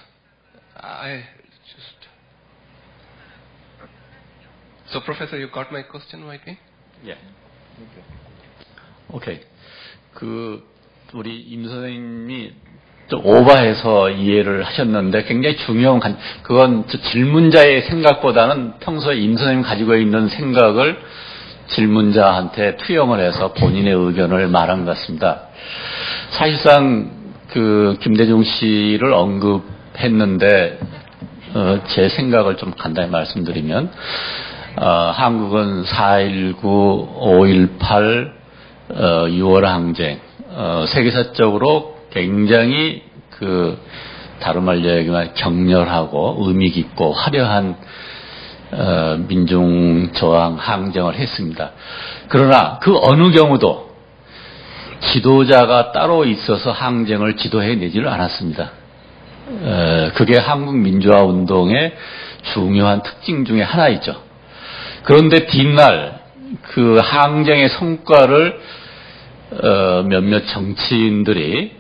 So, Professor, you got my question, might be? 예. 오케이. 우리 임 선생님이 좀 오버해서 이해를 하셨는데 굉장히 중요한, 그건 질문자의 생각보다는 평소에 임 선생님이 가지고 있는 생각을 질문자한테 투영을 해서 본인의 의견을 말한 것 같습니다. 사실상 김대중 씨를 언급했는데, 제 생각을 좀 간단히 말씀드리면, 한국은 4.19, 5.18, 6월 항쟁, 세계사적으로 굉장히 다름 말 이야기만 격렬하고 의미 깊고 화려한 민중 저항 항쟁을 했습니다. 그러나 그 어느 경우도 지도자가 따로 있어서 항쟁을 지도해내지를 않았습니다. 그게 한국 민주화 운동의 중요한 특징 중에 하나이죠. 그런데 뒷날 그 항쟁의 성과를 몇몇 정치인들이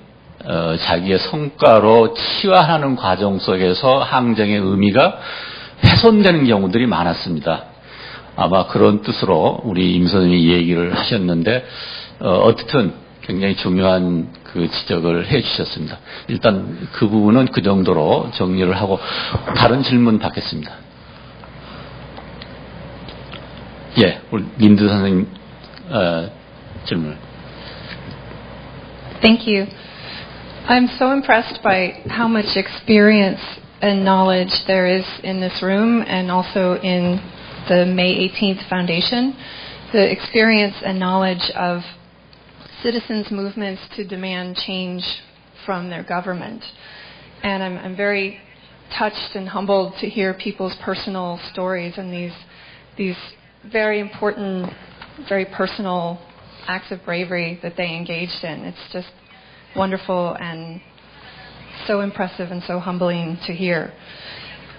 자기의 성과로 치환하는 과정 속에서 항쟁의 의미가 훼손되는 경우들이 많았습니다. 아마 그런 뜻으로 우리 임 선생님이 얘기를 하셨는데, 어쨌든 굉장히 중요한 지적을 해 주셨습니다. 일단 그 부분은 그 정도로 정리를 하고 다른 질문 받겠습니다. 예, 우리 린드 선생님 질문. Thank you. I'm so impressed by how much experience and knowledge there is in this room and also in the May 18th Foundation. The experience and knowledge of citizens' movements to demand change from their government. And I'm very touched and humbled to hear people's personal stories and these very important, very personal acts of bravery that they engaged in. It's just wonderful and so impressive and so humbling to hear.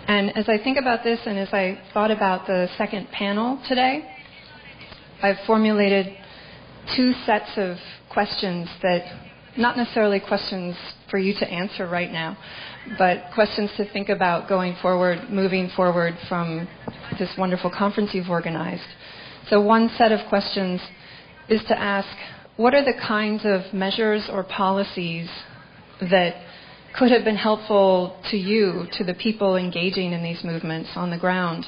And as I think about this and as I thought about the second panel today, I've formulated two sets of questions that, not necessarily questions for you to answer right now, but questions to think about going forward, moving forward from this wonderful conference you've organized. So one set of questions is to ask, what are the kinds of measures or policies that could have been helpful to you, to the people engaging in these movements on the ground,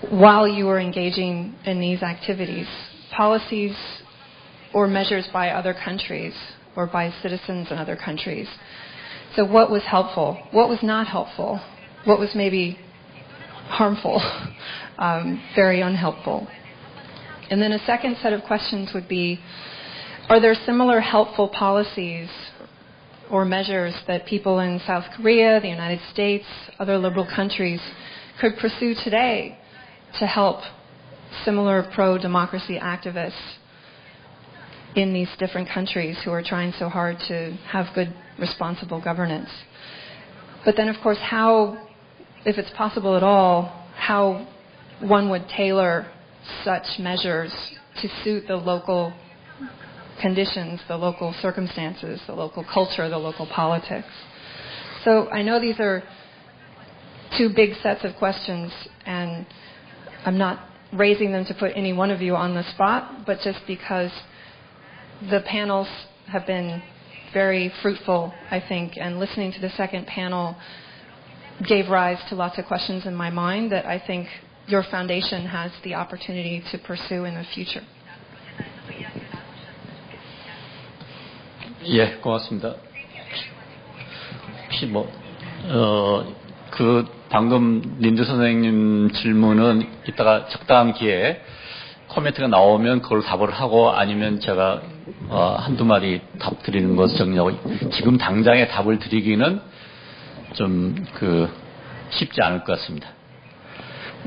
while you were engaging in these activities? Policies or measures by other countries or by citizens in other countries. So what was helpful? What was not helpful? What was maybe harmful? Very unhelpful. And then a second set of questions would be, are there similar helpful policies or measures that people in South Korea, the United States, other liberal countries could pursue today to help similar pro-democracy activists in these different countries who are trying so hard to have good, responsible governance? But then, of course, how, if it's possible at all, how one would tailor such measures to suit the local conditions, the local circumstances, the local culture, the local politics. So I know these are two big sets of questions, and I'm not raising them to put any one of you on the spot, but just because the panels have been very fruitful, I think, and listening to the second panel gave rise to lots of questions in my mind that I think your foundation has the opportunity to pursue in the future. 예, 고맙습니다. 혹시 방금 린드 선생님 질문은 이따가 적당한 기회에 코멘트가 나오면 그걸 답을 하고 아니면 제가 한두 마디 답 드리는 것을 정리하고, 지금 당장에 답을 드리기는 좀 쉽지 않을 것 같습니다.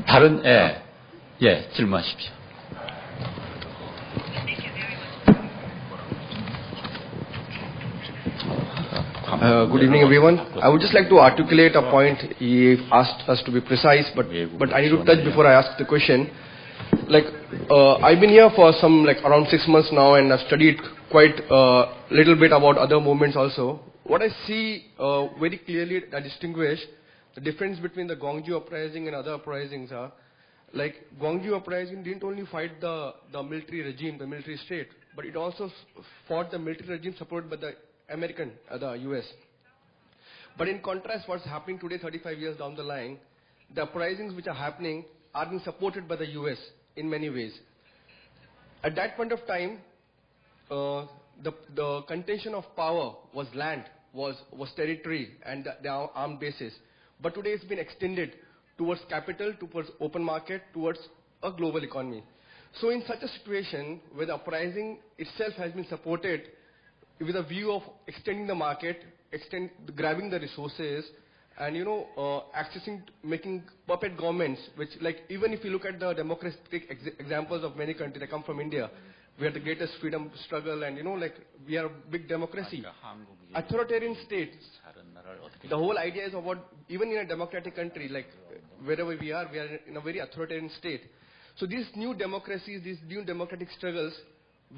다른, 질문하십시오. Good evening, everyone. I would just like to articulate a point. He asked us to be precise, but I need to touch before I ask the question. I've been here for some around 6 months now, and I've studied quite little bit about other movements also. What I see very clearly, I distinguish the difference between the Gwangju uprising and other uprisings are, Gwangju uprising didn't only fight the military regime, the military state, but it also fought the military regime supported by the the US. But in contrast, what's happening today, 35 years down the line, the uprisings which are happening are being supported by the US in many ways. At that point of time, the contention of power was land, was territory, and the armed bases. But today it's been extended towards capital, towards open market, towards a global economy. So in such a situation where the uprising itself has been supported with a view of extending the market, grabbing the resources, and making puppet governments, which even if you look at the democratic examples of many countries, I come from India, we had the greatest freedom struggle, and we are a big democracy. Authoritarian states, the whole idea is about, even in a democratic country, wherever we are in a very authoritarian state. So these new democracies, these new democratic struggles,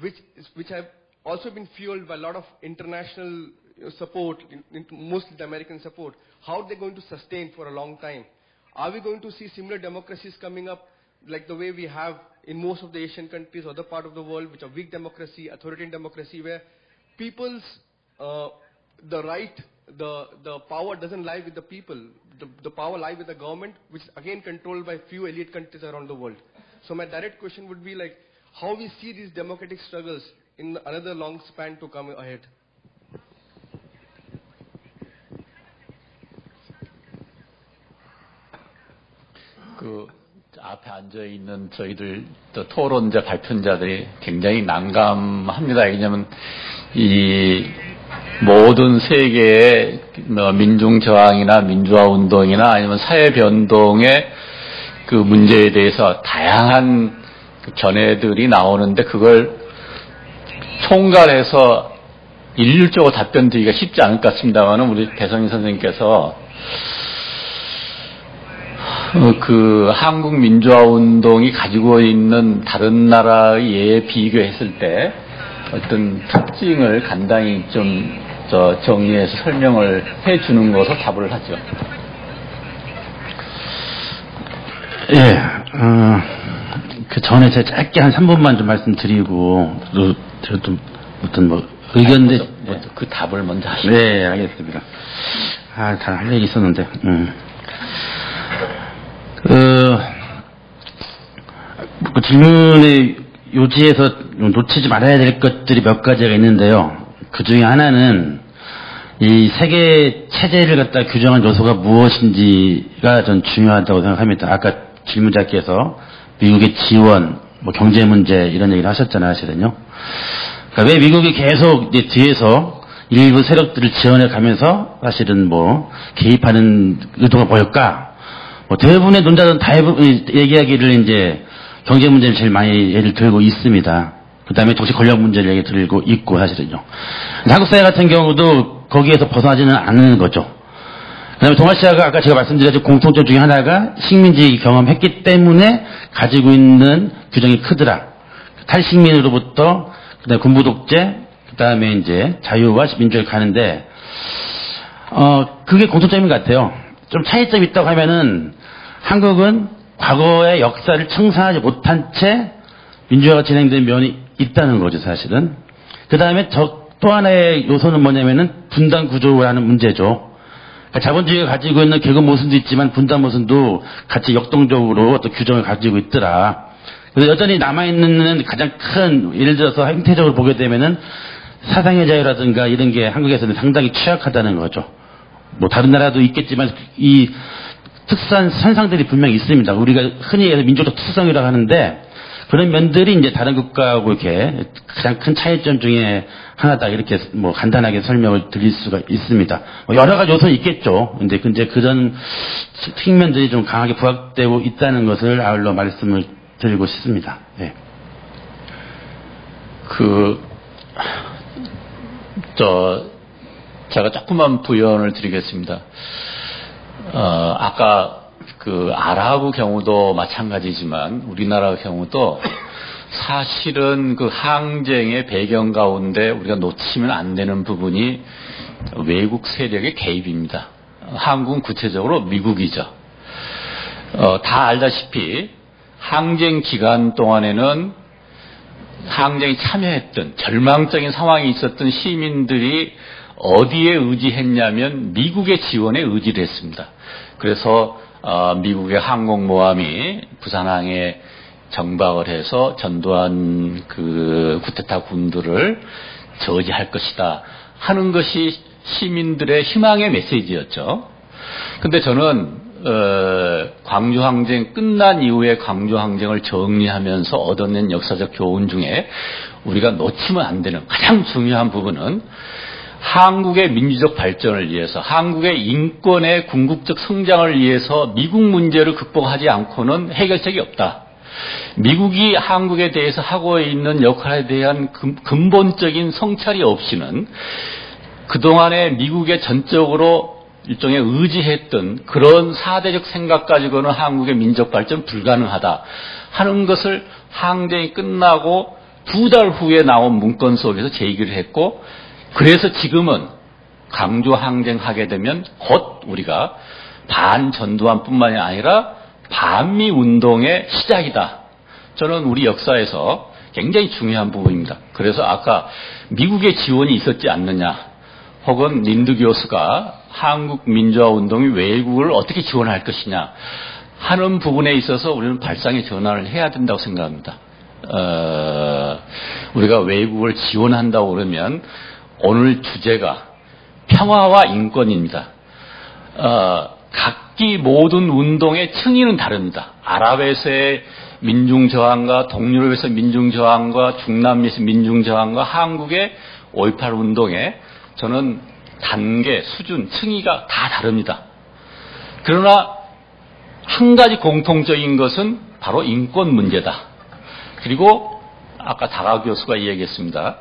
which have also been fueled by a lot of international support, mostly the American support, how are they going to sustain for a long time? Are we going to see similar democracies coming up like the way we have in most of the Asian countries or other part of the world, which are weak democracy, authoritarian democracy, where people's, the power doesn't lie with the people. The power lies with the government, which is again controlled by few elite countries around the world. So my direct question would be how we see these democratic struggles in another long span to come ahead. 앞에 앉아 있는 저희들 또 토론자 발표자들이 굉장히 난감합니다. 왜냐하면 이 모든 세계의 민중 저항이나 민주화 운동이나 아니면 사회 변동의 그 문제에 대해서 다양한 견해들이 나오는데 그걸 총괄해서 일률적으로 답변 드리기가 쉽지 않을 것 같습니다만 우리 배성희 선생님께서 그 한국 민주화 운동이 가지고 있는 다른 나라의 예에 비교했을 때 어떤 특징을 간단히 좀 정리해서 설명을 해 주는 것으로 답을 하죠. 예, 그 전에 제가 짧게 한 3분만 좀 말씀드리고 제가 좀 어떤 의견인데 그 답을 먼저 하시죠. 네, 알겠습니다. 다 할 얘기 있었는데. 그 질문의 요지에서 놓치지 말아야 될 것들이 몇 가지가 있는데요. 그 중에 하나는 이 세계 체제를 갖다 규정한 요소가 무엇인지가 전 중요하다고 생각합니다. 아까 질문자께서 미국의 지원, 경제 문제 이런 얘기를 하셨잖아요, 사실은요. 그러니까 왜 미국이 계속 이제 뒤에서 일부 세력들을 지원해 가면서 사실은 개입하는 의도가 뭐였까? 대부분의 논자들은 얘기하기를 이제 경제 문제를 제일 많이 예를 들고 있습니다. 그 다음에 정치 권력 문제를 얘기 들고 있고 사실은요. 한국 사회 같은 경우도 거기에서 벗어나지는 않는 거죠. 그 다음에 동아시아가 아까 제가 말씀드렸죠. 공통점 중에 하나가 식민지 경험했기 때문에 가지고 있는 규정이 크더라. 탈식민으로부터 그다음에 군부 독재, 그다음에 이제 자유와 민주를 가는데 그게 공통점인 것 같아요. 좀 차이점이 있다고 하면은 한국은 과거의 역사를 청산하지 못한 채 민주화가 진행된 면이 있다는 거죠, 사실은. 그 다음에 또 하나의 요소는 뭐냐면은 분단 구조라는 문제죠. 그러니까 자본주의가 가지고 있는 계급 모순도 있지만 분단 모순도 같이 역동적으로 어떤 규정을 가지고 있더라. 그래서 여전히 남아있는 가장 큰, 예를 들어서 행태적으로 보게 되면은 사상의 자유라든가 이런 게 한국에서는 상당히 취약하다는 거죠. 다른 나라도 있겠지만 이 특수한 현상들이 분명히 있습니다. 우리가 흔히 민족적 특수성이라고 하는데 그런 면들이 이제 다른 국가하고 이렇게 가장 큰 차이점 중에 하나다 이렇게 간단하게 설명을 드릴 수가 있습니다. 여러 가지 요소는 있겠죠. 근데 이제 그런 측면들이 좀 강하게 부각되고 있다는 것을 아울러 말씀을 드리고 싶습니다. 네. 제가 조금만 부연을 드리겠습니다. 아까 그 아랍의 경우도 마찬가지지만 우리나라 경우도 사실은 그 항쟁의 배경 가운데 우리가 놓치면 안 되는 부분이 외국 세력의 개입입니다. 한국은 구체적으로 미국이죠. 다 알다시피 항쟁 기간 동안에는 항쟁에 참여했던 절망적인 상황이 있었던 시민들이 어디에 의지했냐면 미국의 지원에 의지를 했습니다. 그래서 미국의 항공모함이 부산항에 정박을 해서 전두환 그 쿠데타 군들을 저지할 것이다 하는 것이 시민들의 희망의 메시지였죠. 근데 저는 광주항쟁 끝난 이후에 광주항쟁을 정리하면서 얻어낸 역사적 교훈 중에 우리가 놓치면 안 되는 가장 중요한 부분은 한국의 민주적 발전을 위해서 한국의 인권의 궁극적 성장을 위해서 미국 문제를 극복하지 않고는 해결책이 없다. 미국이 한국에 대해서 하고 있는 역할에 대한 근본적인 성찰이 없이는 그동안에 미국에 전적으로 일종의 의지했던 그런 사대적 생각 가지고는 한국의 민족 발전 불가능하다 하는 것을 항쟁이 끝나고 2달 후에 나온 문건 속에서 제기를 했고, 그래서 지금은 광주 항쟁하게 되면 곧 우리가 반전두환뿐만이 아니라 반미 운동의 시작이다. 저는 우리 역사에서 굉장히 중요한 부분입니다. 그래서 아까 미국의 지원이 있었지 않느냐, 혹은 린드 교수가 한국 민주화 운동이 외국을 어떻게 지원할 것이냐 하는 부분에 있어서 우리는 발상의 전환을 해야 된다고 생각합니다. 우리가 외국을 지원한다고 그러면 오늘 주제가 평화와 인권입니다. 각기 모든 운동의 층위는 다릅니다. 아랍에서의 민중저항과 동유럽에서 민중저항과 중남미에서 민중저항과 한국의 5.18 운동에 저는 단계, 수준, 층위가 다 다릅니다. 그러나 한 가지 공통적인 것은 바로 인권 문제다. 그리고 아까 다가 교수가 이야기했습니다.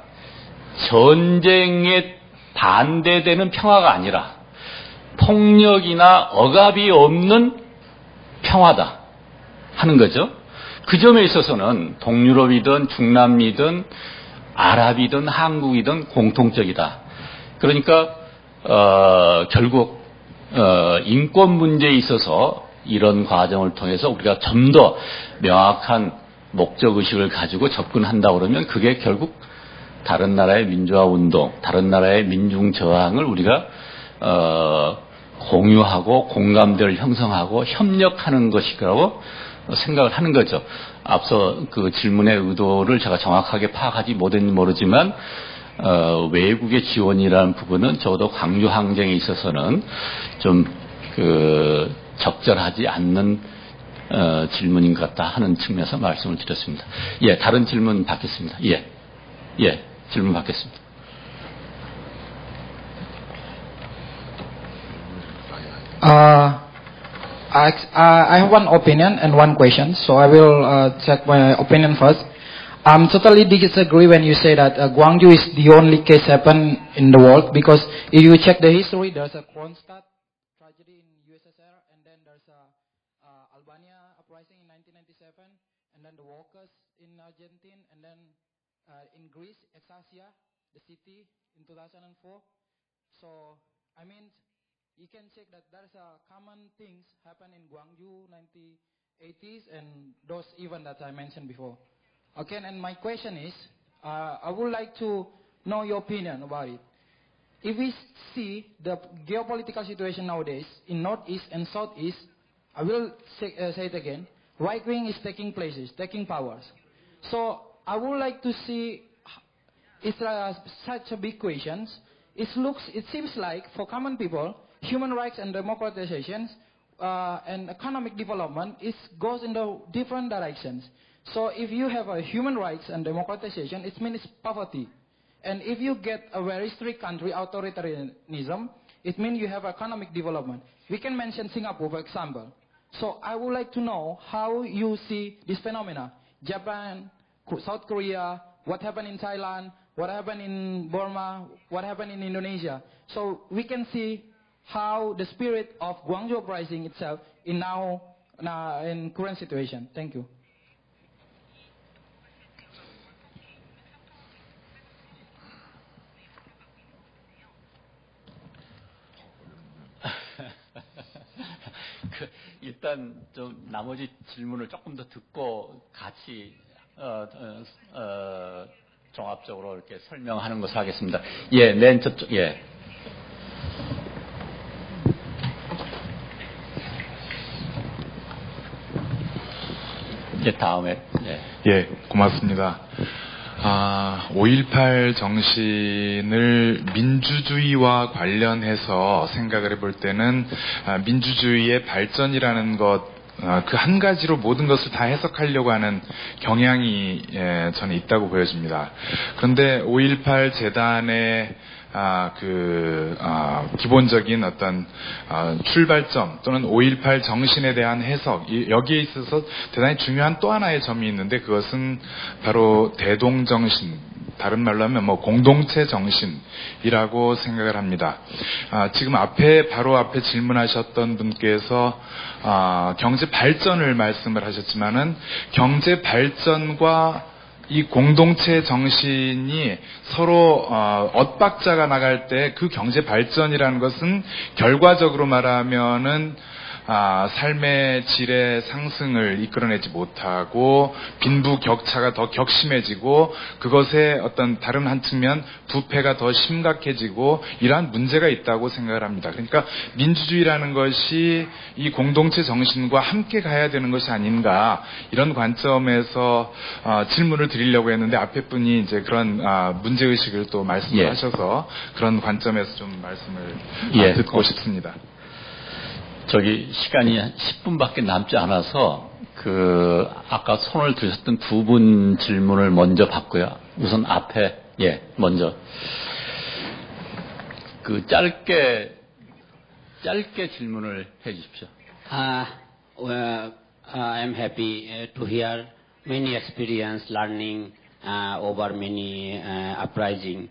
전쟁에 반대되는 평화가 아니라 폭력이나 억압이 없는 평화다 하는 거죠. 그 점에 있어서는 동유럽이든 중남미든 아랍이든 한국이든 공통적이다. 그러니까 결국 인권 문제에 있어서 이런 과정을 통해서 우리가 좀 더 명확한 목적의식을 가지고 접근한다 그러면 그게 결국 다른 나라의 민주화 운동, 다른 나라의 민중 저항을 우리가 공유하고 공감대를 형성하고 협력하는 것이라고 생각을 하는 거죠. 앞서 그 질문의 의도를 제가 정확하게 파악하지 못했는지 모르지만 외국의 지원이라는 부분은 적어도 광주 항쟁에 있어서는 좀 적절하지 않는 질문인 것 같다 하는 측면에서 말씀을 드렸습니다. 예, 다른 질문 받겠습니다. 예, 질문 받겠습니다. I have one opinion and one question, so I will check my opinion first. Totally disagree when you say that Gwangju is the only case happen in the world, because if you check the history, there's a Kronstadt tragedy in USSR, and then there's a Albania uprising in 1997, and then the walkers in Argentina, and then in Greece, Exarchia, the city in 2004. So, I mean, you can check that there's a common things happen in Gwangju 1980s and those events that I mentioned before. Okay, and my question is, I would like to know your opinion about it. If we see the geopolitical situation nowadays in Northeast and Southeast, I will say it again, right wing is taking places, taking powers. So I would like to see, it's such a big question. It seems like for common people, human rights and democratization and economic development goes in the different directions. So if you have a human rights and democratization, it means poverty. And if you get a very strict country, authoritarianism, it means you have economic development. We can mention Singapore, for example. So I would like to know how you see this phenomena. Japan, South Korea, what happened in Thailand, what happened in Burma, what happened in Indonesia. So we can see how the spirit of Gwangju Uprising itself in in current situation. Thank you. 일단 좀 나머지 질문을 조금 더 듣고 같이 종합적으로 이렇게 설명하는 것을 하겠습니다. 예, 맨 저쪽, 예. 예, 다음에, 예. 예, 고맙습니다. 5.18 정신을 민주주의와 관련해서 생각을 해볼 때는 민주주의의 발전이라는 것, 그 한 가지로 모든 것을 다 해석하려고 하는 경향이 저는 있다고 보여집니다. 그런데 5.18 재단의 기본적인 어떤 출발점 또는 5.18 정신에 대한 해석, 여기에 있어서 대단히 중요한 또 하나의 점이 있는데 그것은 바로 대동정신, 다른 말로 하면 공동체 정신이라고 생각을 합니다. 지금 바로 앞에 질문하셨던 분께서 경제 발전을 말씀을 하셨지만은 경제 발전과 이 공동체 정신이 서로 엇박자가 나갈 때 그 경제 발전이라는 것은 결과적으로 말하면은 삶의 질의 상승을 이끌어내지 못하고 빈부 격차가 더 격심해지고 그것의 어떤 다른 한 측면 부패가 더 심각해지고 이러한 문제가 있다고 생각을 합니다. 그러니까 민주주의라는 것이 이 공동체 정신과 함께 가야 되는 것이 아닌가 이런 관점에서 질문을 드리려고 했는데 앞에 분이 이제 그런 문제의식을 또 말씀을 하셔서 그런 관점에서 좀 말씀을 듣고 싶습니다. 시간이 10분밖에 남지 않아서, 아까 손을 드셨던 두 분 질문을 먼저 받고요. 우선 앞에, 먼저. 짧게 질문을 해 주십시오. Well, I'm happy to hear many experience learning over many uprising.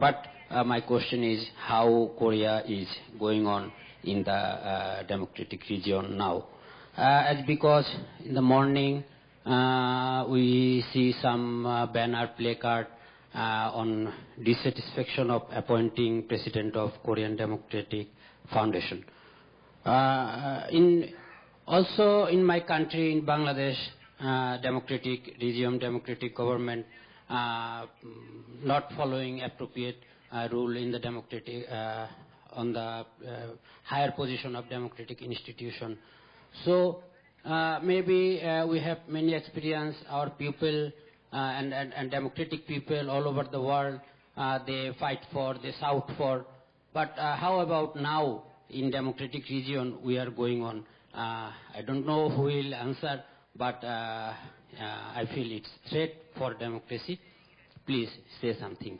But my question is how Korea is going on in the democratic region now. Because in the morning we see some banner placard on dissatisfaction of appointing president of Korean Democratic Foundation. Also in my country, in Bangladesh, democratic regime, democratic government, not following appropriate rule in the democratic on the higher position of democratic institution. So maybe we have many experience, our people and democratic people all over the world, they fight for, they shout for. But how about now in democratic region we are going on? I don't know who will answer, but I feel it's threat for democracy. Please say something.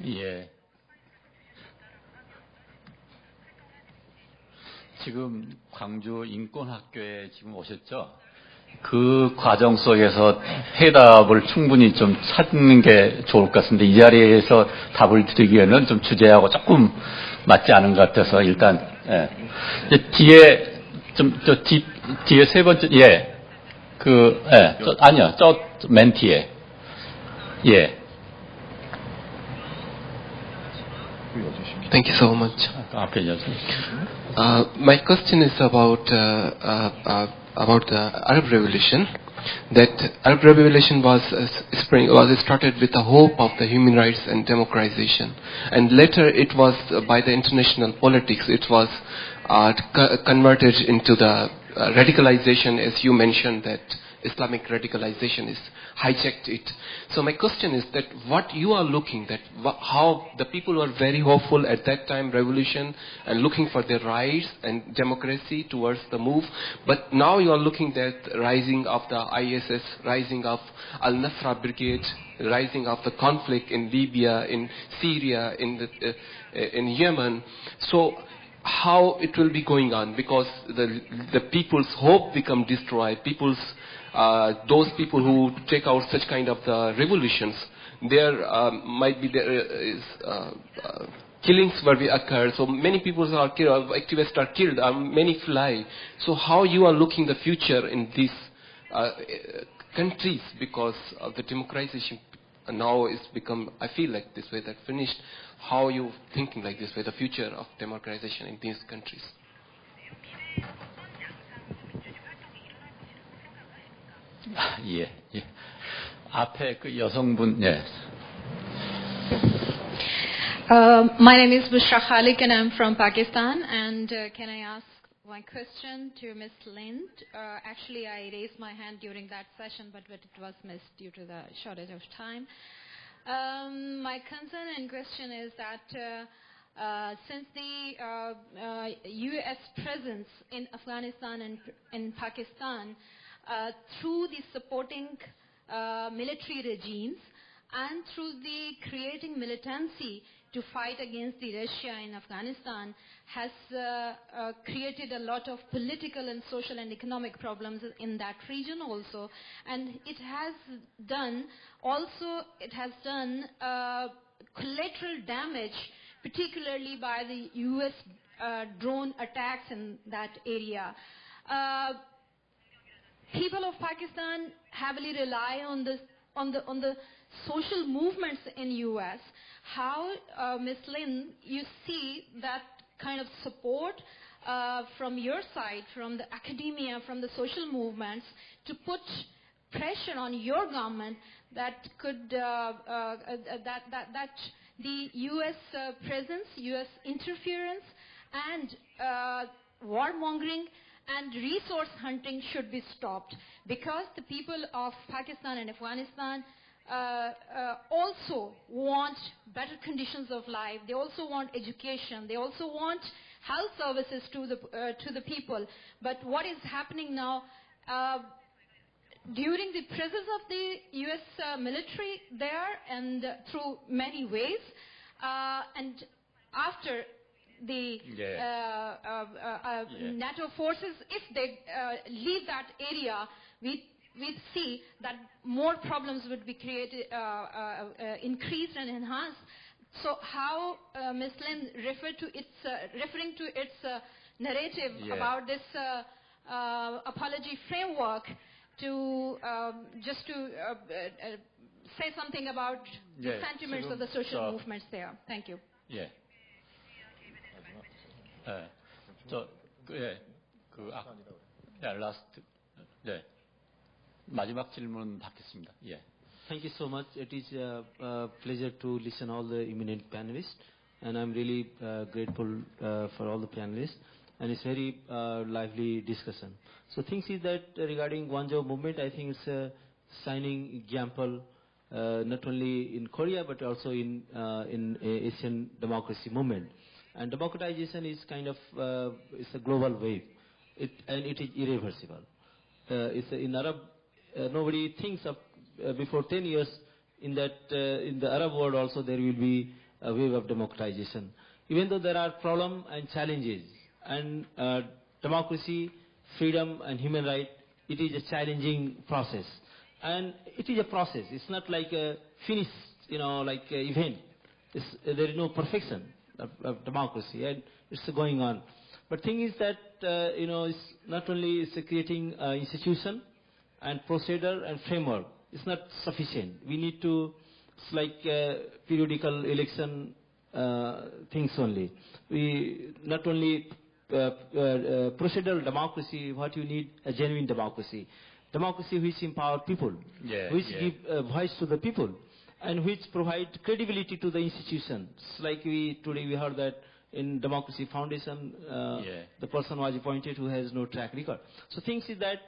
예. 지금 광주 인권학교에 지금 오셨죠? 그 과정 속에서 해답을 충분히 좀 찾는 게 좋을 것 같습니다. 이 자리에서 답을 드리기에는 좀 주제하고 조금 맞지 않은 것 같아서 일단, 뒤에, 뒤에 세 번째, 아니요, 맨 뒤에. Thank you so much. My question is about the Arab Revolution. That Arab Revolution was started with the hope of the human rights and democratization, and later it was by the international politics. It was converted into the radicalization, as you mentioned that Islamic radicalization is hijacked it. So my question is that what you are looking that how the people were very hopeful at that time revolution and looking for their rights and democracy towards the move, but now you are looking at rising of the ISS, rising of Al-Nusra Brigade, rising of the conflict in Libya, in Syria, in Yemen. So how it will be going on, because the people's hope become destroyed. Those people who take out such kind of the revolutions, there might be killings where we occur. So many people are killed, activists are killed, many fly. So how you are looking the future in these countries, because of the democratization now is become, I feel like this way, that finished. How you thinking like this way, the future of democratization in these countries? 예, 예. 앞에 그 여성분, 예. My name is Bushra Khalik and I'm from Pakistan. And can I ask one question to Ms. Lind? Actually, I raised my hand during that session, but it was missed due to the shortage of time. My concern and question is that since the U.S. presence in Afghanistan and in Pakistan through the supporting military regimes and through the creating militancy to fight against the Russia in Afghanistan has created a lot of political and social and economic problems in that region also. And it has done collateral damage, particularly by the U.S. drone attacks in that area. People of Pakistan heavily rely on the social movements in U.S. How, Ms. Lind, you see that kind of support from your side, from the academia, from the social movements, to put pressure on your government that could that the U.S. presence, U.S. interference, and warmongering and resource hunting should be stopped, because the people of Pakistan and Afghanistan also want better conditions of life. They also want education. They also want health services to the people. But what is happening now? During the presence of the U.S. military there, and through many ways, and after the NATO forces, if they leave that area, we see that more problems would be created, increased and enhanced. So how Ms. Lind referring to its narrative about this apology framework to just to say something about the sentiments of the social movements there. Thank you. 예. 라스트. 네. 마지막 질문 받겠습니다. 예. Thank you so much. It is a pleasure to listen all the eminent panelists, and I'm really grateful for all the panelists. And it's very lively discussion. So things is that regarding Guangzhou movement, I think it's a shining example not only in Korea but also in Asian democracy movement. And democratization is kind of it's a global wave, and it is irreversible. It's in Arab. Nobody thinks of before 10 years in that in the Arab world also there will be a wave of democratization. Even though there are problems and challenges, and democracy, freedom and human rights, it is a challenging process. And it is a process. It's not like a finished, like event. There is no perfection of democracy, and it's going on. But thing is that, it's not only it's creating institution and procedure and framework. It's not sufficient. We need to, it's like periodical election things only. We not only procedural democracy, what you need, a genuine democracy. Democracy which empower people, which give voice to the people, and which provide credibility to the institutions. Like today we heard that in Democracy Foundation, the person was appointed who has no track record. So things is that,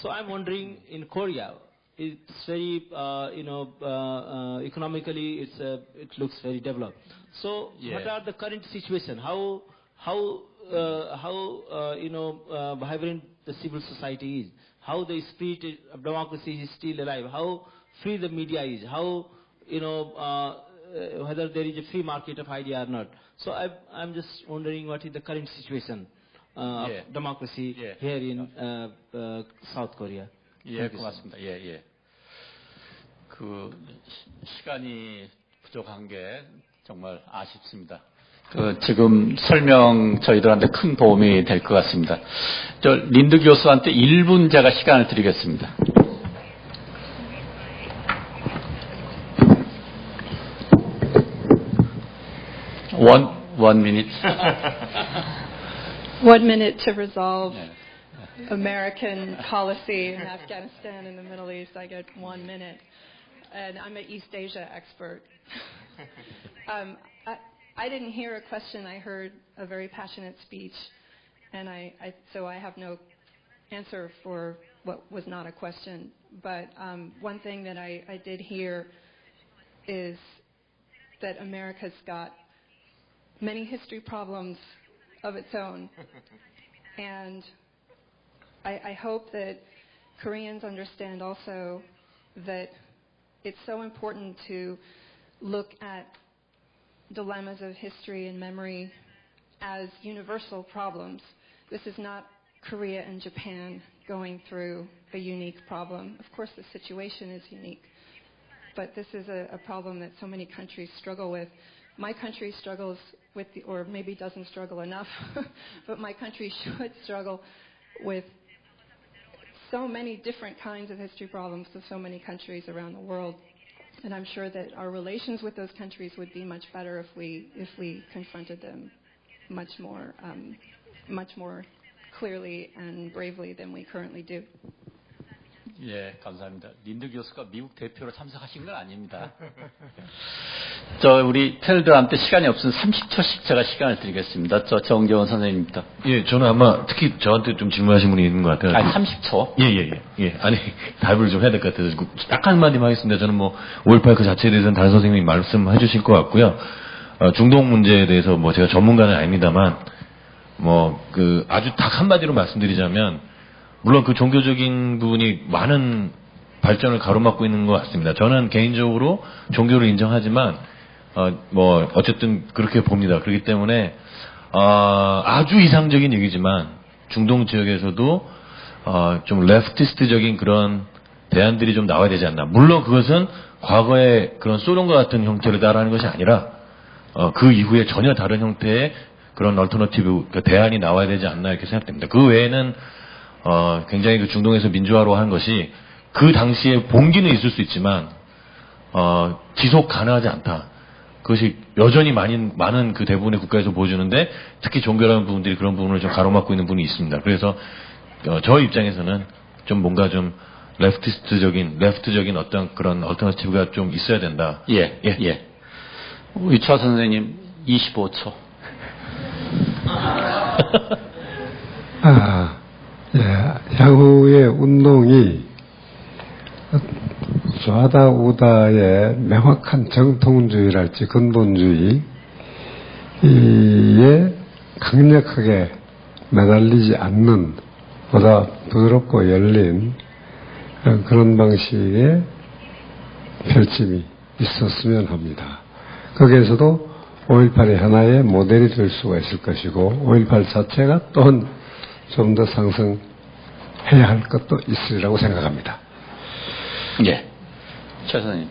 so I'm wondering in Korea, it's very, economically it looks very developed. So what are the current situation? How vibrant the civil society is, how the spirit of democracy is still alive, how free the media is, how, whether there is a free market of idea or not. So I'm just wondering what is the current situation of democracy here in South Korea. 예, 고맙습니다. 예. 시간이 부족한 게 정말 아쉽습니다. 지금 설명 저희들한테 큰 도움이 될 것 같습니다. 린드 교수한테 1분 제가 시간을 드리겠습니다. One minute. 1 minute to resolve American policy in Afghanistan and the Middle East. I get 1 minute. And I'm an East Asia expert. I didn't hear a question. I heard a very passionate speech. And so I have no answer for what was not a question. But one thing that I did hear is that America's got many history problems of its own. And I hope that Koreans understand also that it's so important to look at dilemmas of history and memory as universal problems. This is not Korea and Japan going through a unique problem. Of course, the situation is unique, but this is a problem that so many countries struggle with. My country struggles with, or maybe doesn't struggle enough, but my country should struggle with so many different kinds of history problems to so many countries around the world. And I'm sure that our relations with those countries would be much better if we confronted them much more clearly and bravely than we currently do. 예, 감사합니다. 린드 교수가 미국 대표로 참석하신 건 아닙니다. 우리 패널들한테 시간이 없으면 30초씩 제가 시간을 드리겠습니다. 정재원 선생님부터. 예, 저는 아마 특히 저한테 좀 질문하신 분이 있는 것 같아요. 아니, 30초. 예. 아니, 답을 좀 해야 될 것 같아서 딱 한마디만 하겠습니다. 저는 5.18 그 자체에 대해서는 다른 선생님이 말씀해 주실 것 같고요. 중동 문제에 대해서 제가 전문가는 아닙니다만, 아주 딱 한마디로 말씀드리자면, 물론 그 종교적인 부분이 많은 발전을 가로막고 있는 것 같습니다. 저는 개인적으로 종교를 인정하지만, 어쨌든 그렇게 봅니다. 그렇기 때문에, 아주 이상적인 얘기지만, 중동 지역에서도, 좀 레프티스트적인 그런 대안들이 좀 나와야 되지 않나. 물론 그것은 과거의 그런 소련과 같은 형태를 따라하는 것이 아니라, 그 이후에 전혀 다른 형태의 그런 얼터너티브, 대안이 나와야 되지 않나 이렇게 생각됩니다. 그 외에는, 굉장히 그 중동에서 민주화로 한 것이 그 당시에 봉기는 있을 수 있지만, 지속 가능하지 않다. 그것이 여전히 많은 그 대부분의 국가에서 보여주는데, 특히 종교라는 부분들이 그런 부분을 좀 가로막고 있는 부분이 있습니다. 그래서, 저 입장에서는 좀 뭔가 좀 레프트적인 어떤 그런 얼터너티브가 좀 있어야 된다. 예. 우리 최 선생님, 25초. 향후의 운동이 좌다 우다의 명확한 정통주의랄지 근본주의에 강력하게 매달리지 않는 보다 부드럽고 열린 그런 방식의 펼침이 있었으면 합니다. 거기에서도 5.18이 하나의 모델이 될 수가 있을 것이고 5.18 자체가 또한 좀 더 상승해야 할 것도 있으리라고 생각합니다. 예. 최 선생님.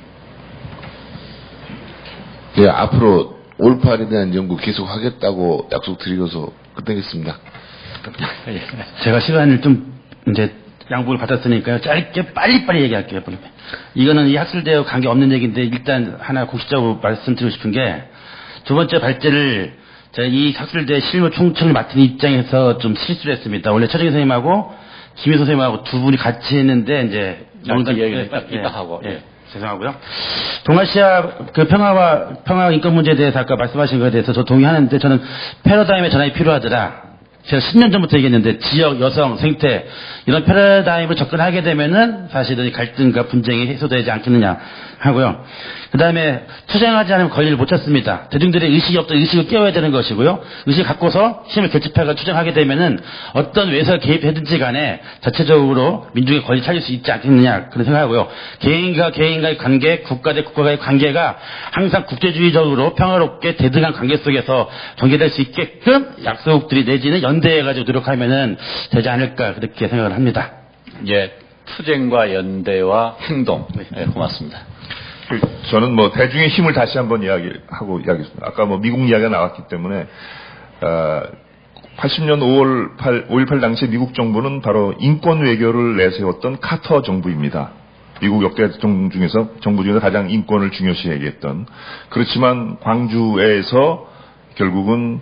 예, 앞으로 5.18에 대한 연구 계속 하겠다고 약속드리고서 끝내겠습니다. 제가 시간을 좀 이제 양보를 받았으니까요. 짧게 빨리빨리 얘기할게요. 이거는 이 학술대와 관계없는 얘기인데 일단 하나 공식적으로 말씀드리고 싶은 게 두 번째 발제를 제가 이 학술대 실무 총책을 맡은 입장에서 좀 실수를 했습니다. 원래 최정희 선생님하고 김희 선생님하고 두 분이 같이 했는데 이제 이따 하고. 죄송하고요. 동아시아 그 평화 인권 문제에 대해서 아까 말씀하신 것에 대해서 저 동의하는데 저는 패러다임의 전환이 필요하더라. 제가 10년 전부터 얘기했는데 지역, 여성, 생태 이런 패러다임으로 접근하게 되면은 사실은 갈등과 분쟁이 해소되지 않겠느냐 하고요. 그 다음에 투쟁하지 않으면 권리를 못 찾습니다. 대중들의 의식이 없던 의식을 깨워야 되는 것이고요. 의식을 갖고서 힘을 결집해가 투쟁하게 되면은 어떤 외서 개입해든지 간에 자체적으로 민중의 권리 찾을 수 있지 않겠느냐 그런 생각하고요. 개인과 개인과의 관계, 국가 대 국가의 관계가 항상 국제주의적으로 평화롭게 대등한 관계 속에서 전개될 수 있게끔 약속들이 내지는 연대해가지고 노력하면은 되지 않을까 그렇게 생각을 합니다. 예, 투쟁과 연대와 행동. 네, 고맙습니다. 저는 뭐 대중의 힘을 다시 한번 이야기했습니다. 아까 뭐 미국 이야기가 나왔기 때문에 80년 5.18 당시 미국 정부는 바로 인권 외교를 내세웠던 카터 정부입니다. 미국 역대 정부 중에서 가장 인권을 중요시 여겼던. 그렇지만 광주에서 결국은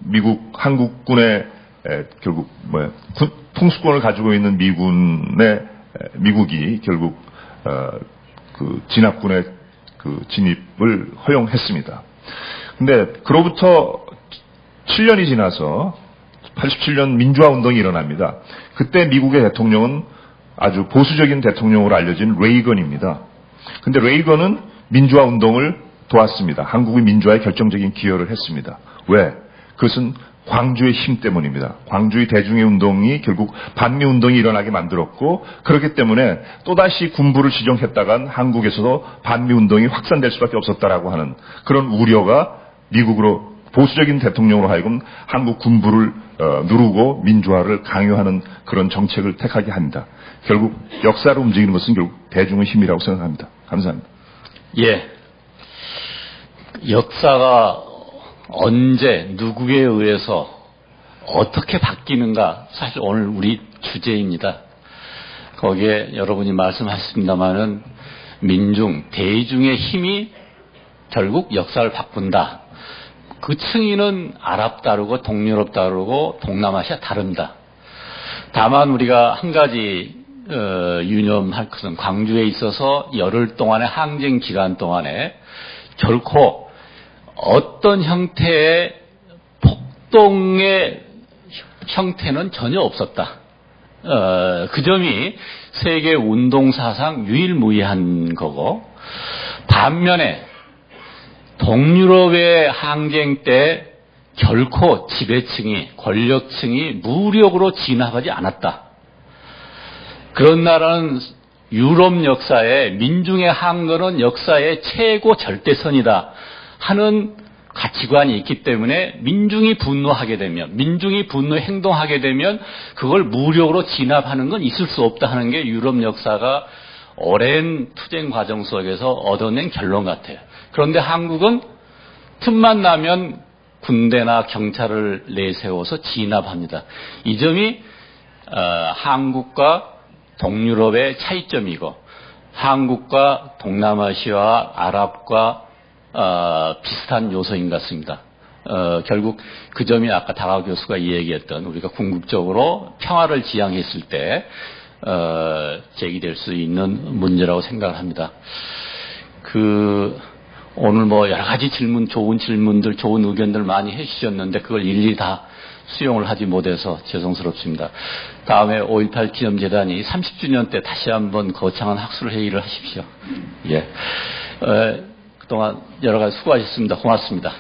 미국 한국군의 결국 통수권을 가지고 있는 미국이 결국 그 진압군의 그 진입을 허용했습니다. 근데 그로부터 7년이 지나서 87년 민주화 운동이 일어납니다. 그때 미국의 대통령은 아주 보수적인 대통령으로 알려진 레이건입니다. 근데 레이건은 민주화 운동을 도왔습니다. 한국의 민주화에 결정적인 기여를 했습니다. 왜? 그것은 광주의 힘 때문입니다. 광주의 대중의 운동이 결국 반미 운동이 일어나게 만들었고, 그렇기 때문에 또다시 군부를 지정했다간 한국에서도 반미 운동이 확산될 수밖에 없었다라고 하는 그런 우려가 미국으로 보수적인 대통령으로 하여금 한국 군부를 누르고 민주화를 강요하는 그런 정책을 택하게 합니다. 결국 역사를 움직이는 것은 결국 대중의 힘이라고 생각합니다. 감사합니다. 예. 역사가 언제 누구에 의해서 어떻게 바뀌는가, 사실 오늘 우리 주제입니다. 거기에 여러분이 말씀하셨습니다마는 대중의 힘이 결국 역사를 바꾼다. 그 층위는 아랍 다르고 동유럽 다르고 동남아시아 다릅니다. 다만 우리가 한 가지 유념할 것은 광주에 있어서 열흘 동안의 항쟁 기간 동안에 결코 어떤 형태의 폭동의 형태는 전혀 없었다. 그 점이 세계 운동 사상 유일무이한 거고, 반면에 동유럽의 항쟁 때 결코 지배층이, 권력층이 무력으로 진압하지 않았다. 그런 나라는 유럽 역사에 민중의 항거는 역사의 최고 절대선이다 하는 가치관이 있기 때문에 민중이 분노하게 되면, 민중이 분노 행동하게 되면 그걸 무력으로 진압하는 건 있을 수 없다 하는 게 유럽 역사가 오랜 투쟁 과정 속에서 얻어낸 결론 같아요. 그런데 한국은 틈만 나면 군대나 경찰을 내세워서 진압합니다. 이 점이 한국과 동유럽의 차이점이고, 한국과 동남아시아, 아랍과 비슷한 요소인 것 같습니다. 결국 그 점이 아까 다가 교수가 얘기했던, 우리가 궁극적으로 평화를 지향했을 때 제기될 수 있는 문제라고 생각을 합니다. 오늘 뭐 여러 가지 좋은 질문들, 좋은 의견들 많이 해주셨는데 그걸 일일이 다 수용을 하지 못해서 죄송스럽습니다. 다음에 5.18 기념재단이 30주년 때 다시 한번 거창한 학술 회의를 하십시오. 예. 그동안 여러 가지 수고하셨습니다. 고맙습니다.